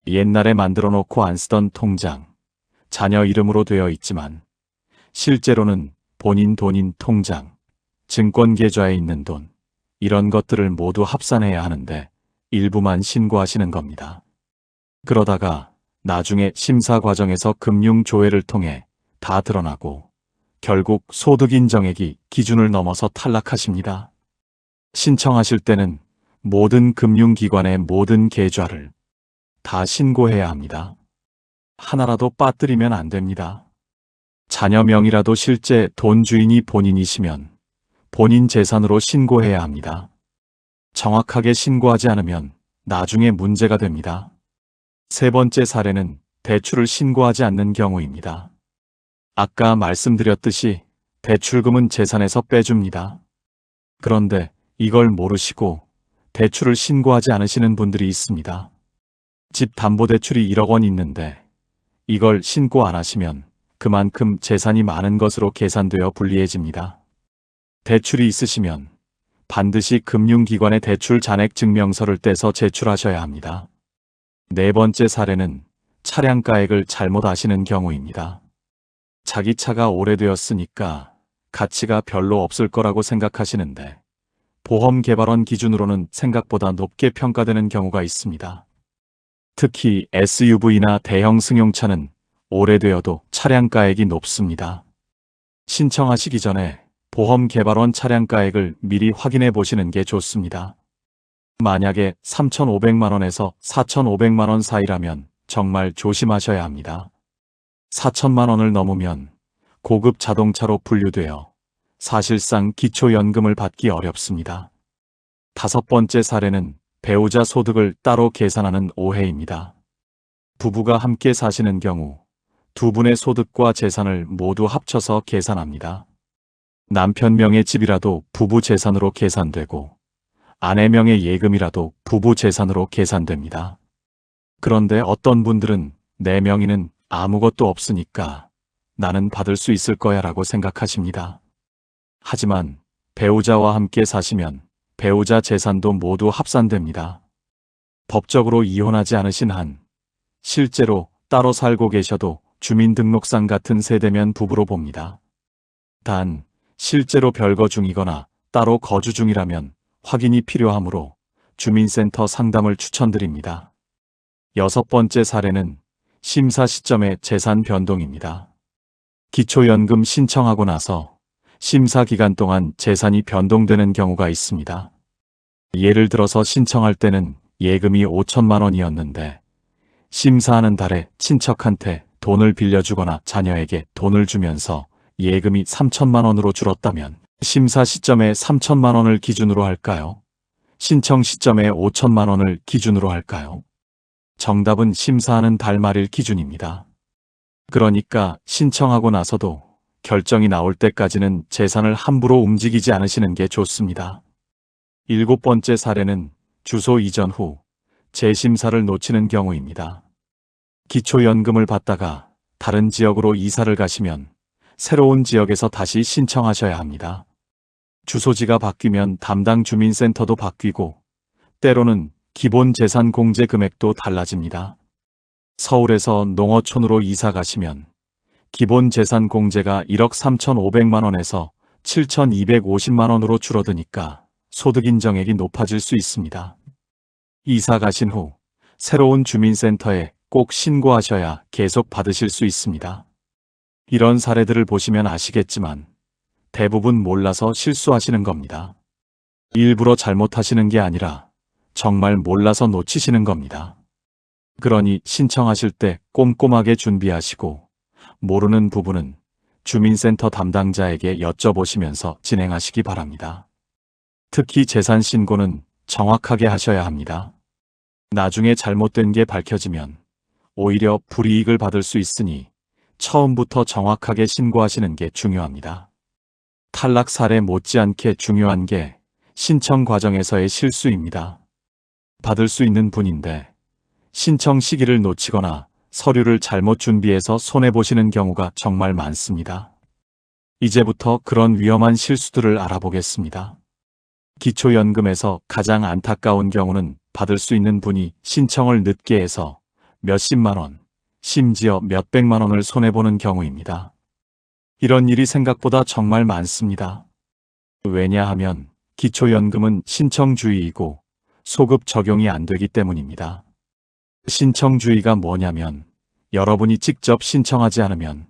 옛날에 만들어 놓고 안 쓰던 통장, 자녀 이름으로 되어 있지만 실제로는 본인 돈인 통장, 증권계좌에 있는 돈, 이런 것들을 모두 합산해야 하는데 일부만 신고하시는 겁니다. 그러다가 나중에 심사 과정에서 금융조회를 통해 다 드러나고 결국 소득인 정액이 기준을 넘어서 탈락하십니다. 신청하실 때는 모든 금융기관의 모든 계좌를 다 신고해야 합니다. 하나라도 빠뜨리면 안 됩니다. 자녀 명의라도 실제 돈 주인이 본인이시면 본인 재산으로 신고해야 합니다. 정확하게 신고하지 않으면 나중에 문제가 됩니다. 세 번째 사례는 대출을 신고하지 않는 경우입니다. 아까 말씀드렸듯이 대출금은 재산에서 빼줍니다. 그런데 이걸 모르시고 대출을 신고하지 않으시는 분들이 있습니다. 집 담보대출이 1억 원 있는데 이걸 신고 안 하시면 그만큼 재산이 많은 것으로 계산되어 불리해집니다. 대출이 있으시면 반드시 금융기관의 대출 잔액 증명서를 떼서 제출하셔야 합니다. 네 번째 사례는 차량가액을 잘못 아시는 경우입니다. 자기 차가 오래되었으니까 가치가 별로 없을 거라고 생각하시는데 보험개발원 기준으로는 생각보다 높게 평가되는 경우가 있습니다. 특히 SUV나 대형 승용차는 오래되어도 차량가액이 높습니다. 신청하시기 전에 보험개발원 차량가액을 미리 확인해 보시는 게 좋습니다. 만약에 3,500만 원에서 4,500만 원 사이라면 정말 조심하셔야 합니다. 4천만 원을 넘으면 고급 자동차로 분류되어 사실상 기초연금을 받기 어렵습니다. 다섯 번째 사례는 배우자 소득을 따로 계산하는 오해입니다. 부부가 함께 사시는 경우 두 분의 소득과 재산을 모두 합쳐서 계산합니다. 남편 명의 집이라도 부부 재산으로 계산되고 아내 명의 예금이라도 부부 재산으로 계산됩니다. 그런데 어떤 분들은 내 명의는 아무것도 없으니까 나는 받을 수 있을 거야 라고 생각하십니다. 하지만 배우자와 함께 사시면 배우자 재산도 모두 합산됩니다. 법적으로 이혼하지 않으신 한 실제로 따로 살고 계셔도 주민등록상 같은 세대면 부부로 봅니다. 단 실제로 별거 중이거나 따로 거주 중이라면 확인이 필요하므로 주민센터 상담을 추천드립니다. 여섯 번째 사례는 심사 시점의 재산 변동입니다. 기초연금 신청하고 나서 심사 기간 동안 재산이 변동되는 경우가 있습니다. 예를 들어서 신청할 때는 예금이 5천만 원이었는데 심사하는 달에 친척한테 돈을 빌려주거나 자녀에게 돈을 주면서 예금이 3천만 원으로 줄었다면 심사 시점에 3천만 원을 기준으로 할까요? 신청 시점에 5천만 원을 기준으로 할까요? 정답은 심사하는 달 말일 기준입니다. 그러니까 신청하고 나서도 결정이 나올 때까지는 재산을 함부로 움직이지 않으시는 게 좋습니다. 일곱 번째 사례는 주소 이전 후 재심사를 놓치는 경우입니다. 기초연금을 받다가 다른 지역으로 이사를 가시면 새로운 지역에서 다시 신청하셔야 합니다. 주소지가 바뀌면 담당 주민센터도 바뀌고 때로는 기본 재산 공제 금액도 달라집니다. 서울에서 농어촌으로 이사 가시면 기본 재산 공제가 1억 3,500만 원에서 7,250만 원으로 줄어드니까 소득 인정액이 높아질 수 있습니다. 이사 가신 후 새로운 주민센터에 꼭 신고하셔야 계속 받으실 수 있습니다. 이런 사례들을 보시면 아시겠지만 대부분 몰라서 실수하시는 겁니다. 일부러 잘못하시는 게 아니라 정말 몰라서 놓치시는 겁니다. 그러니 신청하실 때 꼼꼼하게 준비하시고 모르는 부분은 주민센터 담당자에게 여쭤보시면서 진행하시기 바랍니다. 특히 재산 신고는 정확하게 하셔야 합니다. 나중에 잘못된 게 밝혀지면 오히려 불이익을 받을 수 있으니 처음부터 정확하게 신고하시는 게 중요합니다. 탈락 사례 못지않게 중요한 게 신청 과정에서의 실수입니다. 받을 수 있는 분인데 신청 시기를 놓치거나 서류를 잘못 준비해서 손해보시는 경우가 정말 많습니다. 이제부터 그런 위험한 실수들을 알아보겠습니다. 기초연금에서 가장 안타까운 경우는 받을 수 있는 분이 신청을 늦게 해서 몇십만 원, 심지어 몇백만 원을 손해보는 경우입니다. 이런 일이 생각보다 정말 많습니다. 왜냐하면 기초연금은 신청주의이고 소급 적용이 안 되기 때문입니다. 신청주의가 뭐냐면 여러분이 직접 신청하지 않으면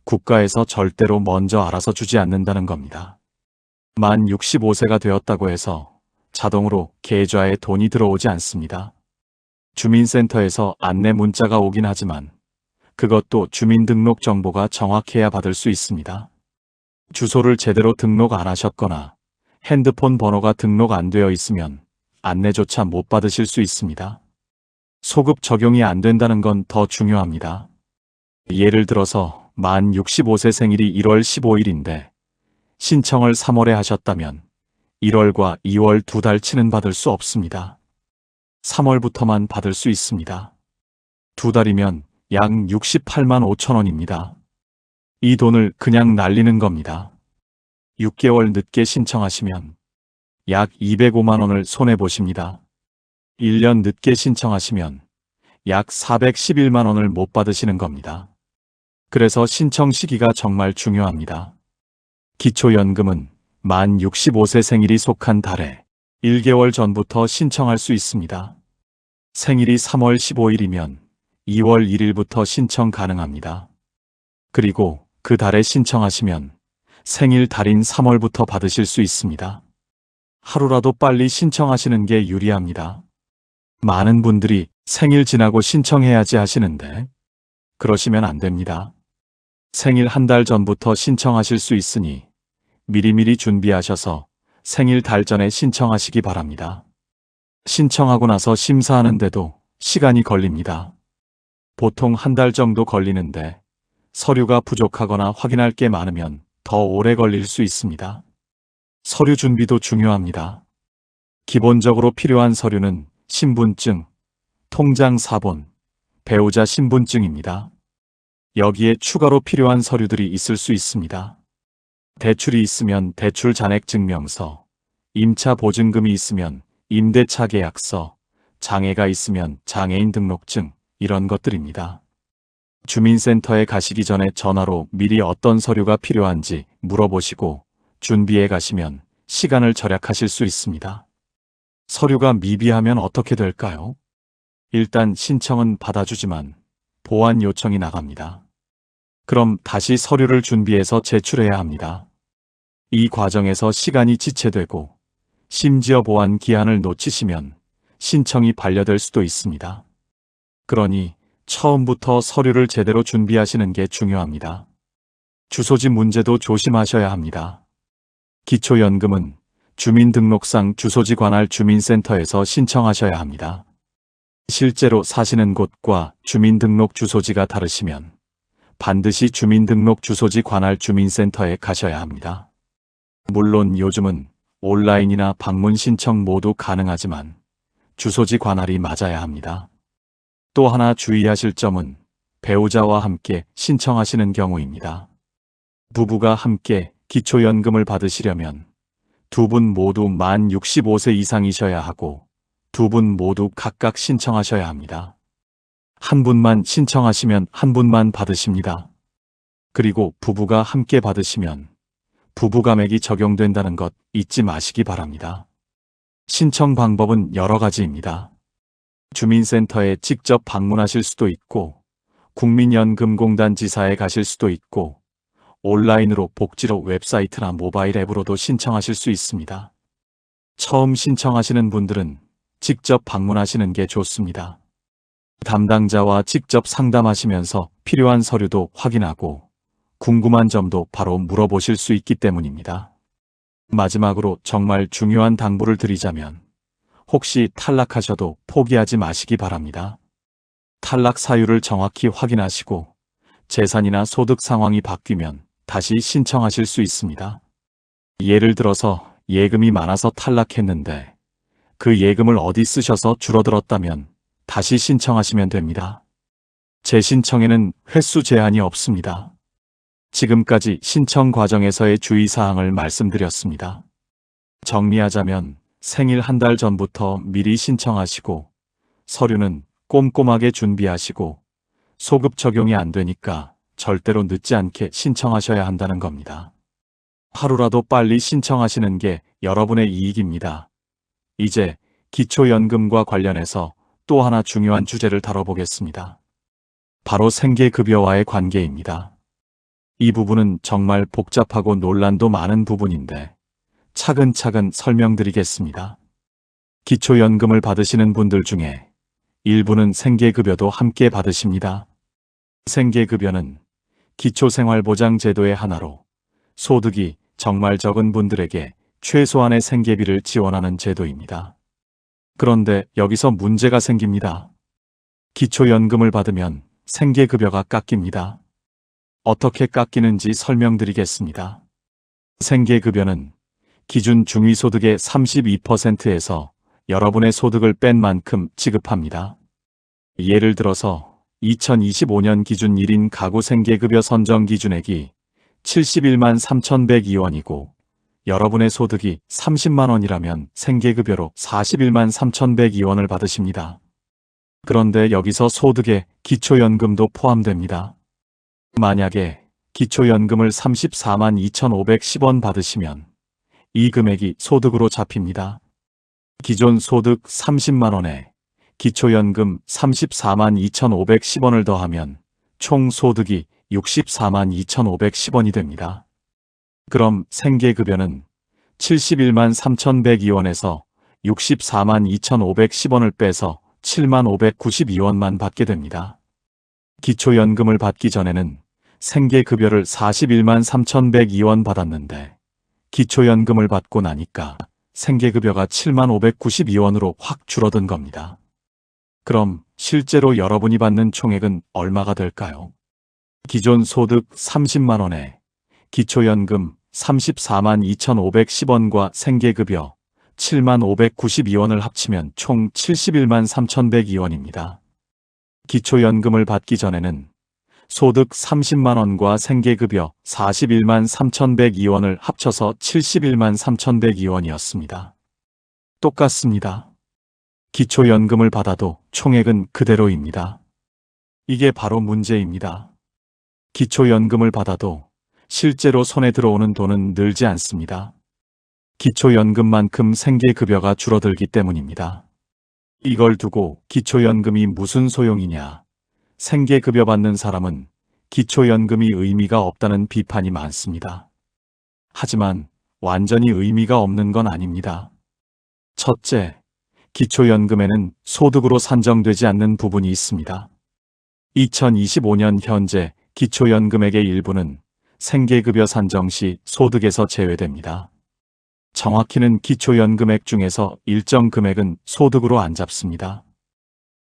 국가에서 절대로 먼저 알아서 주지 않는다는 겁니다. 만 65세가 되었다고 해서 자동으로 계좌에 돈이 들어오지 않습니다. 주민센터에서 안내 문자가 오긴 하지만 그것도 주민등록 정보가 정확해야 받을 수 있습니다. 주소를 제대로 등록 안 하셨거나 핸드폰 번호가 등록 안 되어 있으면 안내조차 못 받으실 수 있습니다. 소급 적용이 안 된다는 건 더 중요합니다. 예를 들어서 만 65세 생일이 1월 15일인데 신청을 3월에 하셨다면 1월과 2월 2달치는 받을 수 없습니다. 3월부터만 받을 수 있습니다. 2달이면 약 68만 5천 원입니다. 이 돈을 그냥 날리는 겁니다. 6개월 늦게 신청하시면 약 205만 원을 손해보십니다. 1년 늦게 신청하시면 약 411만 원을 못 받으시는 겁니다. 그래서 신청 시기가 정말 중요합니다. 기초연금은 만 65세 생일이 속한 달에 1개월 전부터 신청할 수 있습니다. 생일이 3월 15일이면 2월 1일부터 신청 가능합니다. 그리고 그 달에 신청하시면 생일 달인 3월부터 받으실 수 있습니다. 하루라도 빨리 신청하시는 게 유리합니다. 많은 분들이 생일 지나고 신청해야지 하시는데 그러시면 안 됩니다. 생일 한 달 전부터 신청하실 수 있으니 미리미리 준비하셔서 생일 달 전에 신청하시기 바랍니다. 신청하고 나서 심사하는데도 시간이 걸립니다. 보통 한 달 정도 걸리는데 서류가 부족하거나 확인할 게 많으면 더 오래 걸릴 수 있습니다. 서류 준비도 중요합니다. 기본적으로 필요한 서류는 신분증, 통장 사본, 배우자 신분증입니다. 여기에 추가로 필요한 서류들이 있을 수 있습니다. 대출이 있으면 대출 잔액 증명서, 임차 보증금이 있으면 임대차 계약서, 장애가 있으면 장애인 등록증, 이런 것들입니다. 주민센터에 가시기 전에 전화로 미리 어떤 서류가 필요한지 물어보시고 준비해 가시면 시간을 절약하실 수 있습니다. 서류가 미비하면 어떻게 될까요? 일단 신청은 받아주지만 보완 요청이 나갑니다. 그럼 다시 서류를 준비해서 제출해야 합니다. 이 과정에서 시간이 지체되고 심지어 보완 기한을 놓치시면 신청이 반려될 수도 있습니다. 그러니 처음부터 서류를 제대로 준비하시는 게 중요합니다. 주소지 문제도 조심하셔야 합니다. 기초연금은 주민등록상 주소지 관할 주민센터에서 신청하셔야 합니다. 실제로 사시는 곳과 주민등록 주소지가 다르시면 반드시 주민등록 주소지 관할 주민센터에 가셔야 합니다. 물론 요즘은 온라인이나 방문 신청 모두 가능하지만 주소지 관할이 맞아야 합니다. 또 하나 주의하실 점은 배우자와 함께 신청하시는 경우입니다. 부부가 함께 기초연금을 받으시려면 두 분 모두 만 65세 이상이셔야 하고 두 분 모두 각각 신청하셔야 합니다. 한 분만 신청하시면 한 분만 받으십니다. 그리고 부부가 함께 받으시면 부부감액이 적용된다는 것 잊지 마시기 바랍니다. 신청 방법은 여러 가지입니다. 주민센터에 직접 방문하실 수도 있고 국민연금공단 지사에 가실 수도 있고 온라인으로 복지로 웹사이트나 모바일 앱으로도 신청하실 수 있습니다. 처음 신청하시는 분들은 직접 방문하시는 게 좋습니다. 담당자와 직접 상담하시면서 필요한 서류도 확인하고 궁금한 점도 바로 물어보실 수 있기 때문입니다. 마지막으로 정말 중요한 당부를 드리자면 혹시 탈락하셔도 포기하지 마시기 바랍니다. 탈락 사유를 정확히 확인하시고 재산이나 소득 상황이 바뀌면 다시 신청하실 수 있습니다. 예를 들어서 예금이 많아서 탈락했는데 그 예금을 어디 쓰셔서 줄어들었다면 다시 신청하시면 됩니다. 재신청에는 횟수 제한이 없습니다. 지금까지 신청 과정에서의 주의사항을 말씀드렸습니다. 정리하자면 생일 한 달 전부터 미리 신청하시고 서류는 꼼꼼하게 준비하시고 소급 적용이 안 되니까 절대로 늦지 않게 신청하셔야 한다는 겁니다. 하루라도 빨리 신청하시는 게 여러분의 이익입니다. 이제 기초연금과 관련해서 또 하나 중요한 주제를 다뤄보겠습니다. 바로 생계급여와의 관계입니다. 이 부분은 정말 복잡하고 논란도 많은 부분인데 차근차근 설명드리겠습니다. 기초연금을 받으시는 분들 중에 일부는 생계급여도 함께 받으십니다. 생계급여는 기초생활보장제도의 하나로 소득이 정말 적은 분들에게 최소한의 생계비를 지원하는 제도입니다. 그런데 여기서 문제가 생깁니다. 기초연금을 받으면 생계급여가 깎입니다. 어떻게 깎이는지 설명드리겠습니다. 생계급여는 기준 중위소득의 32%에서 여러분의 소득을 뺀 만큼 지급합니다. 예를 들어서 2025년 기준 1인 가구 생계급여 선정 기준액이 71만 3,102원이고 여러분의 소득이 30만 원이라면 생계급여로 41만 3,102원을 받으십니다. 그런데 여기서 소득에 기초연금도 포함됩니다. 만약에 기초연금을 34만 2,510원 받으시면 이 금액이 소득으로 잡힙니다. 기존 소득 30만 원에 기초연금 34만 2,510원을 더하면 총 소득이 64만 2,510원이 됩니다. 그럼 생계급여는 71만 3,102원에서 64만 2,510원을 빼서 7만 592원만 받게 됩니다. 기초연금을 받기 전에는 생계급여를 41만 3,102원 받았는데 기초연금을 받고 나니까 생계급여가 7만 592원으로 확 줄어든 겁니다. 그럼 실제로 여러분이 받는 총액은 얼마가 될까요? 기존 소득 30만 원에 기초연금 34만 2,510원과 생계급여 7만 592원을 합치면 총 71만 3,102원입니다. 기초연금을 받기 전에는 소득 30만 원과 생계급여 41만 3,102원을 합쳐서 71만 3,102원이었습니다. 똑같습니다. 기초연금을 받아도 총액은 그대로입니다. 이게 바로 문제입니다. 기초연금을 받아도 실제로 손에 들어오는 돈은 늘지 않습니다. 기초연금만큼 생계급여가 줄어들기 때문입니다. 이걸 두고 기초연금이 무슨 소용이냐? 생계급여 받는 사람은 기초연금이 의미가 없다는 비판이 많습니다. 하지만 완전히 의미가 없는 건 아닙니다. 첫째, 기초연금에는 소득으로 산정되지 않는 부분이 있습니다. 2025년 현재 기초연금액의 일부는 생계급여 산정 시 소득에서 제외됩니다. 정확히는 기초연금액 중에서 일정 금액은 소득으로 안 잡습니다.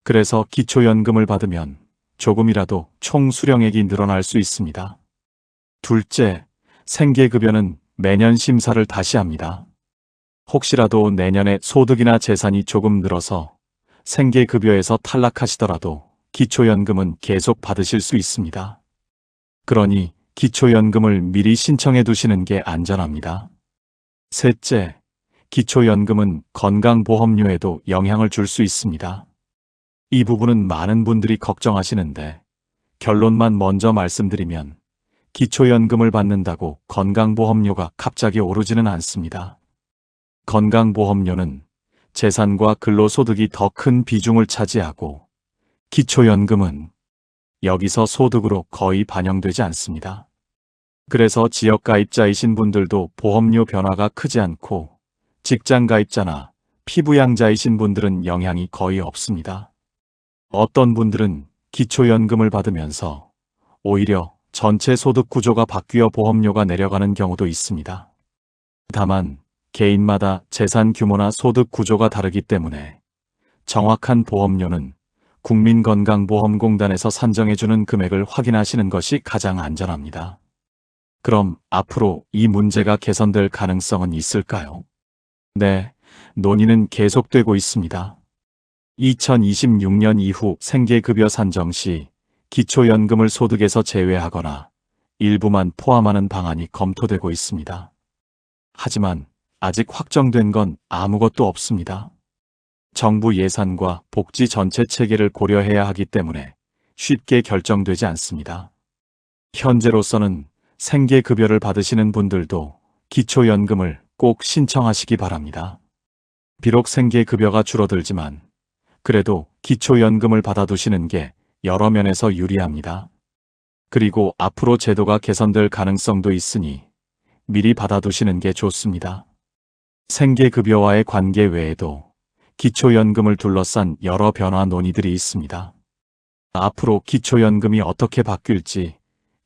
그래서 기초연금을 받으면 조금이라도 총 수령액이 늘어날 수 있습니다. 둘째, 생계급여는 매년 심사를 다시 합니다. 혹시라도 내년에 소득이나 재산이 조금 늘어서 생계급여에서 탈락하시더라도 기초연금은 계속 받으실 수 있습니다. 그러니 기초연금을 미리 신청해 두시는 게 안전합니다. 셋째, 기초연금은 건강보험료에도 영향을 줄 수 있습니다. 이 부분은 많은 분들이 걱정하시는데 결론만 먼저 말씀드리면 기초연금을 받는다고 건강보험료가 갑자기 오르지는 않습니다. 건강보험료는 재산과 근로소득이 더 큰 비중을 차지하고 기초연금은 여기서 소득으로 거의 반영되지 않습니다. 그래서 지역가입자이신 분들도 보험료 변화가 크지 않고 직장가입자나 피부양자이신 분들은 영향이 거의 없습니다. 어떤 분들은 기초연금을 받으면서 오히려 전체 소득 구조가 바뀌어 보험료가 내려가는 경우도 있습니다. 다만 개인마다 재산 규모나 소득 구조가 다르기 때문에 정확한 보험료는 국민건강보험공단에서 산정해주는 금액을 확인하시는 것이 가장 안전합니다. 그럼 앞으로 이 문제가 개선될 가능성은 있을까요? 네, 논의는 계속되고 있습니다. 2026년 이후 생계급여 산정 시 기초연금을 소득에서 제외하거나 일부만 포함하는 방안이 검토되고 있습니다. 하지만 아직 확정된 건 아무것도 없습니다. 정부 예산과 복지 전체 체계를 고려해야 하기 때문에 쉽게 결정되지 않습니다. 현재로서는 생계급여를 받으시는 분들도 기초연금을 꼭 신청하시기 바랍니다. 비록 생계급여가 줄어들지만 그래도 기초연금을 받아두시는 게 여러 면에서 유리합니다. 그리고 앞으로 제도가 개선될 가능성도 있으니 미리 받아두시는 게 좋습니다. 생계급여와의 관계 외에도 기초연금을 둘러싼 여러 변화 논의들이 있습니다. 앞으로 기초연금이 어떻게 바뀔지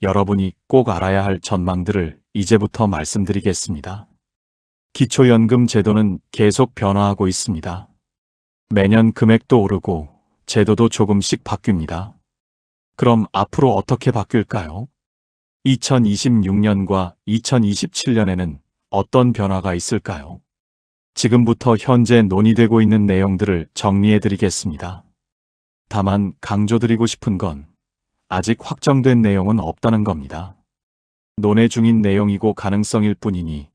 여러분이 꼭 알아야 할 전망들을 이제부터 말씀드리겠습니다. 기초연금 제도는 계속 변화하고 있습니다. 매년 금액도 오르고 제도도 조금씩 바뀝니다. 그럼 앞으로 어떻게 바뀔까요? 2026년과 2027년에는 어떤 변화가 있을까요? 지금부터 현재 논의되고 있는 내용들을 정리해 드리겠습니다. 다만 강조드리고 싶은 건 아직 확정된 내용은 없다는 겁니다. 논의 중인 내용이고 가능성일 뿐이니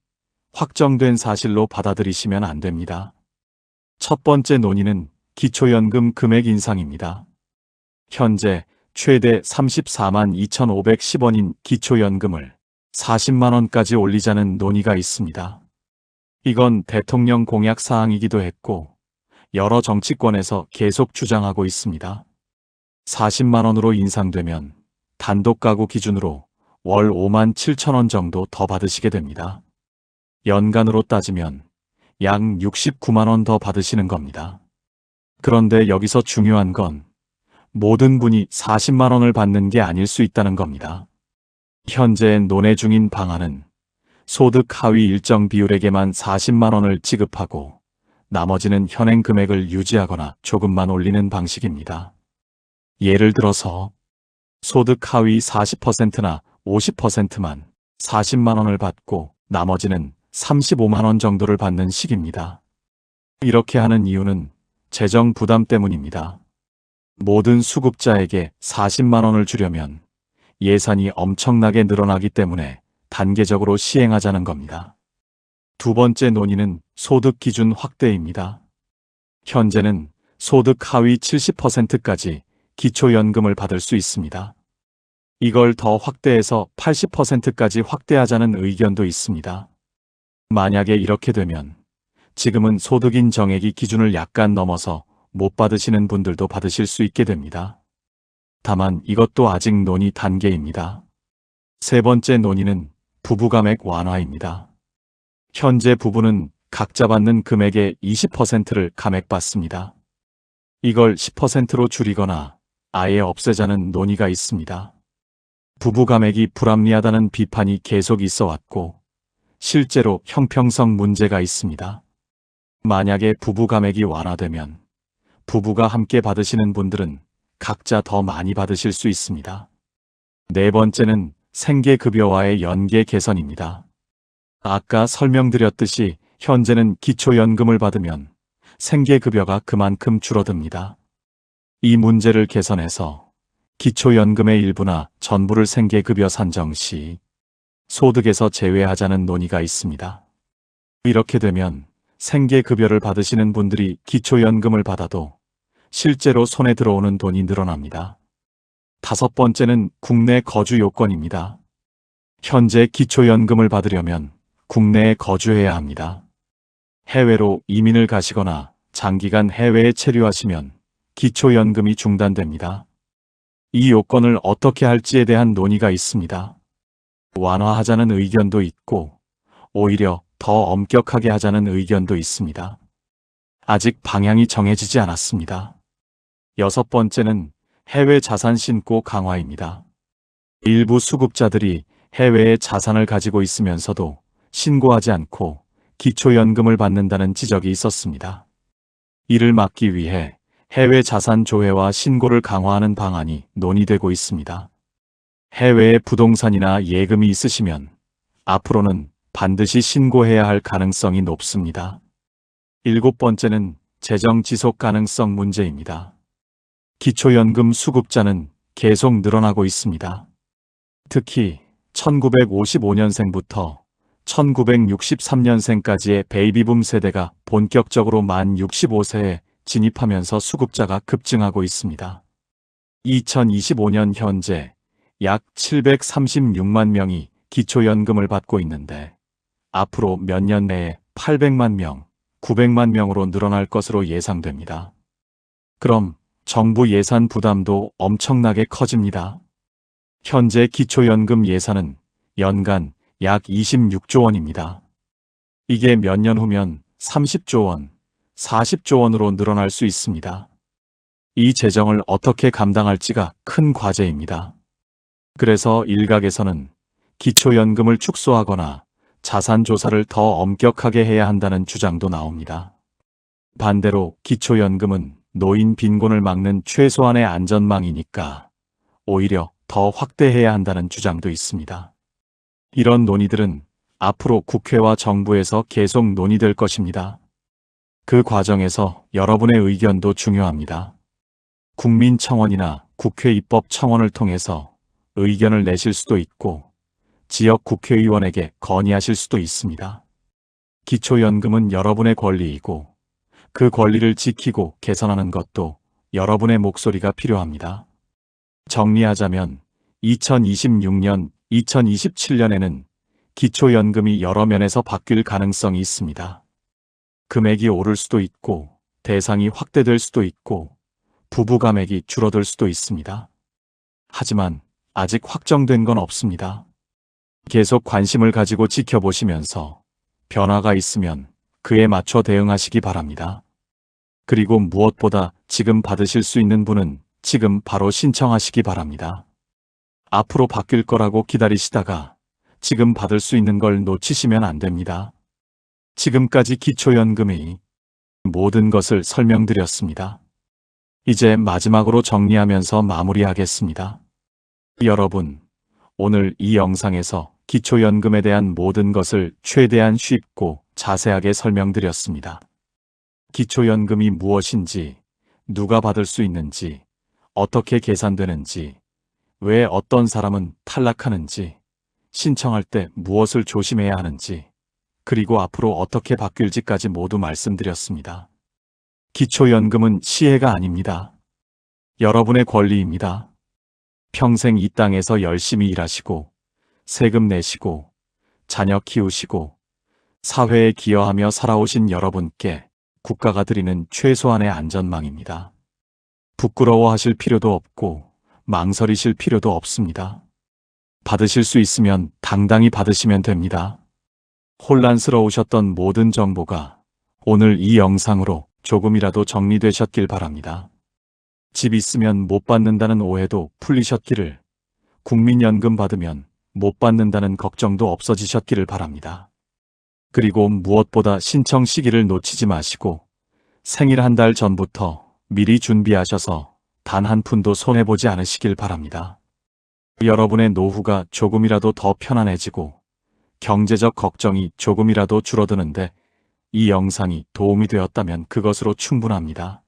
확정된 사실로 받아들이시면 안 됩니다. 첫 번째 논의는 기초연금 금액 인상입니다. 현재 최대 34만 2,510원인 기초연금을 40만 원까지 올리자는 논의가 있습니다. 이건 대통령 공약 사항이기도 했고 여러 정치권에서 계속 주장하고 있습니다. 40만 원으로 인상되면 단독 가구 기준으로 월 5만 7천 원 정도 더 받으시게 됩니다. 연간으로 따지면 약 69만 원 더 받으시는 겁니다. 그런데 여기서 중요한 건 모든 분이 40만 원을 받는 게 아닐 수 있다는 겁니다. 현재 논의 중인 방안은 소득 하위 일정 비율에게만 40만 원을 지급하고 나머지는 현행 금액을 유지하거나 조금만 올리는 방식입니다. 예를 들어서 소득 하위 40%나 50%만 40만 원을 받고 나머지는 35만 원 정도를 받는 식입니다. 이렇게 하는 이유는 재정 부담 때문입니다. 모든 수급자에게 40만 원을 주려면 예산이 엄청나게 늘어나기 때문에 단계적으로 시행하자는 겁니다. 두 번째 논의는 소득 기준 확대입니다. 현재는 소득 하위 70%까지 기초연금을 받을 수 있습니다. 이걸 더 확대해서 80%까지 확대하자는 의견도 있습니다. 만약에 이렇게 되면 지금은 소득인 정액이 기준을 약간 넘어서 못 받으시는 분들도 받으실 수 있게 됩니다. 다만 이것도 아직 논의 단계입니다. 세 번째 논의는 부부감액 완화입니다. 현재 부부는 각자 받는 금액의 20%를 감액받습니다. 이걸 10%로 줄이거나 아예 없애자는 논의가 있습니다. 부부 감액이 불합리하다는 비판이 계속 있어 왔고 실제로 형평성 문제가 있습니다. 만약에 부부 감액이 완화되면 부부가 함께 받으시는 분들은 각자 더 많이 받으실 수 있습니다. 네 번째는 생계급여와의 연계 개선입니다. 아까 설명드렸듯이 현재는 기초연금을 받으면 생계급여가 그만큼 줄어듭니다. 이 문제를 개선해서 기초연금의 일부나 전부를 생계급여 산정 시 소득에서 제외하자는 논의가 있습니다. 이렇게 되면 생계급여를 받으시는 분들이 기초연금을 받아도 실제로 손에 들어오는 돈이 늘어납니다. 다섯 번째는 국내 거주 요건입니다. 현재 기초연금을 받으려면 국내에 거주해야 합니다. 해외로 이민을 가시거나 장기간 해외에 체류하시면 기초연금이 중단됩니다. 이 요건을 어떻게 할지에 대한 논의가 있습니다. 완화하자는 의견도 있고 오히려 더 엄격하게 하자는 의견도 있습니다. 아직 방향이 정해지지 않았습니다. 여섯 번째는 해외 자산 신고 강화입니다. 일부 수급자들이 해외에 자산을 가지고 있으면서도 신고하지 않고 기초연금을 받는다는 지적이 있었습니다. 이를 막기 위해 해외 자산 조회와 신고를 강화하는 방안이 논의되고 있습니다. 해외에 부동산이나 예금이 있으시면 앞으로는 반드시 신고해야 할 가능성이 높습니다. 일곱 번째는 재정 지속 가능성 문제입니다. 기초연금 수급자는 계속 늘어나고 있습니다. 특히 1955년생부터 1963년생까지의 베이비붐 세대가 본격적으로 만 65세에 진입하면서 수급자가 급증하고 있습니다. 2025년 현재 약 736만 명이 기초연금을 받고 있는데 앞으로 몇 년 내에 800만 명, 900만 명으로 늘어날 것으로 예상됩니다. 그럼 정부 예산 부담도 엄청나게 커집니다. 현재 기초연금 예산은 연간 약 26조 원입니다. 이게 몇 년 후면 30조 원, 40조 원으로 늘어날 수 있습니다. 이 재정을 어떻게 감당할지가 큰 과제입니다. 그래서 일각에서는 기초연금을 축소하거나 자산조사를 더 엄격하게 해야 한다는 주장도 나옵니다. 반대로 기초연금은 노인 빈곤을 막는 최소한의 안전망이니까 오히려 더 확대해야 한다는 주장도 있습니다. 이런 논의들은 앞으로 국회와 정부에서 계속 논의될 것입니다. 그 과정에서 여러분의 의견도 중요합니다. 국민청원이나 국회 입법청원을 통해서 의견을 내실 수도 있고 지역 국회의원에게 건의하실 수도 있습니다. 기초연금은 여러분의 권리이고 그 권리를 지키고 개선하는 것도 여러분의 목소리가 필요합니다. 정리하자면 2026년, 2027년에는 기초연금이 여러 면에서 바뀔 가능성이 있습니다. 금액이 오를 수도 있고 대상이 확대될 수도 있고 부부감액이 줄어들 수도 있습니다. 하지만 아직 확정된 건 없습니다. 계속 관심을 가지고 지켜보시면서 변화가 있으면 그에 맞춰 대응하시기 바랍니다. 그리고 무엇보다 지금 받으실 수 있는 분은 지금 바로 신청하시기 바랍니다. 앞으로 바뀔 거라고 기다리시다가 지금 받을 수 있는 걸 놓치시면 안 됩니다. 지금까지 기초연금의 모든 것을 설명드렸습니다. 이제 마지막으로 정리하면서 마무리하겠습니다. 여러분, 오늘 이 영상에서 기초연금에 대한 모든 것을 최대한 쉽고 자세하게 설명드렸습니다. 기초연금이 무엇인지, 누가 받을 수 있는지, 어떻게 계산되는지, 왜 어떤 사람은 탈락하는지, 신청할 때 무엇을 조심해야 하는지, 그리고 앞으로 어떻게 바뀔지까지 모두 말씀드렸습니다. 기초연금은 시혜가 아닙니다. 여러분의 권리입니다. 평생 이 땅에서 열심히 일하시고, 세금 내시고, 자녀 키우시고, 사회에 기여하며 살아오신 여러분께 국가가 드리는 최소한의 안전망입니다. 부끄러워하실 필요도 없고, 망설이실 필요도 없습니다. 받으실 수 있으면 당당히 받으시면 됩니다. 혼란스러우셨던 모든 정보가 오늘 이 영상으로 조금이라도 정리되셨길 바랍니다. 집 있으면 못 받는다는 오해도 풀리셨기를, 국민연금 받으면 못 받는다는 걱정도 없어지셨기를 바랍니다. 그리고 무엇보다 신청 시기를 놓치지 마시고 생일 한 달 전부터 미리 준비하셔서 단 한 푼도 손해보지 않으시길 바랍니다. 여러분의 노후가 조금이라도 더 편안해지고 경제적 걱정이 조금이라도 줄어드는데 이 영상이 도움이 되었다면 그것으로 충분합니다.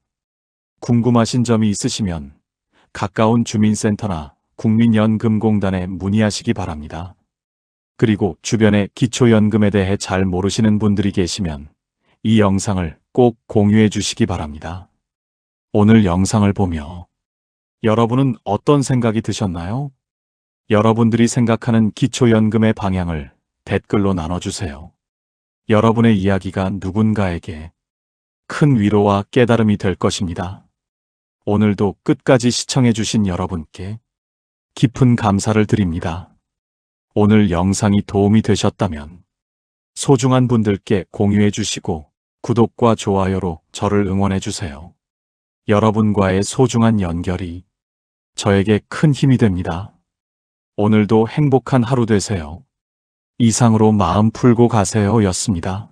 궁금하신 점이 있으시면 가까운 주민센터나 국민연금공단에 문의하시기 바랍니다. 그리고 주변에 기초연금에 대해 잘 모르시는 분들이 계시면 이 영상을 꼭 공유해 주시기 바랍니다. 오늘 영상을 보며 여러분은 어떤 생각이 드셨나요? 여러분들이 생각하는 기초연금의 방향을 댓글로 나눠주세요. 여러분의 이야기가 누군가에게 큰 위로와 깨달음이 될 것입니다. 오늘도 끝까지 시청해주신 여러분께 깊은 감사를 드립니다. 오늘 영상이 도움이 되셨다면 소중한 분들께 공유해 주시고 구독과 좋아요로 저를 응원해 주세요. 여러분과의 소중한 연결이 저에게 큰 힘이 됩니다. 오늘도 행복한 하루 되세요. 이상으로 마음 풀고 가세요 였습니다.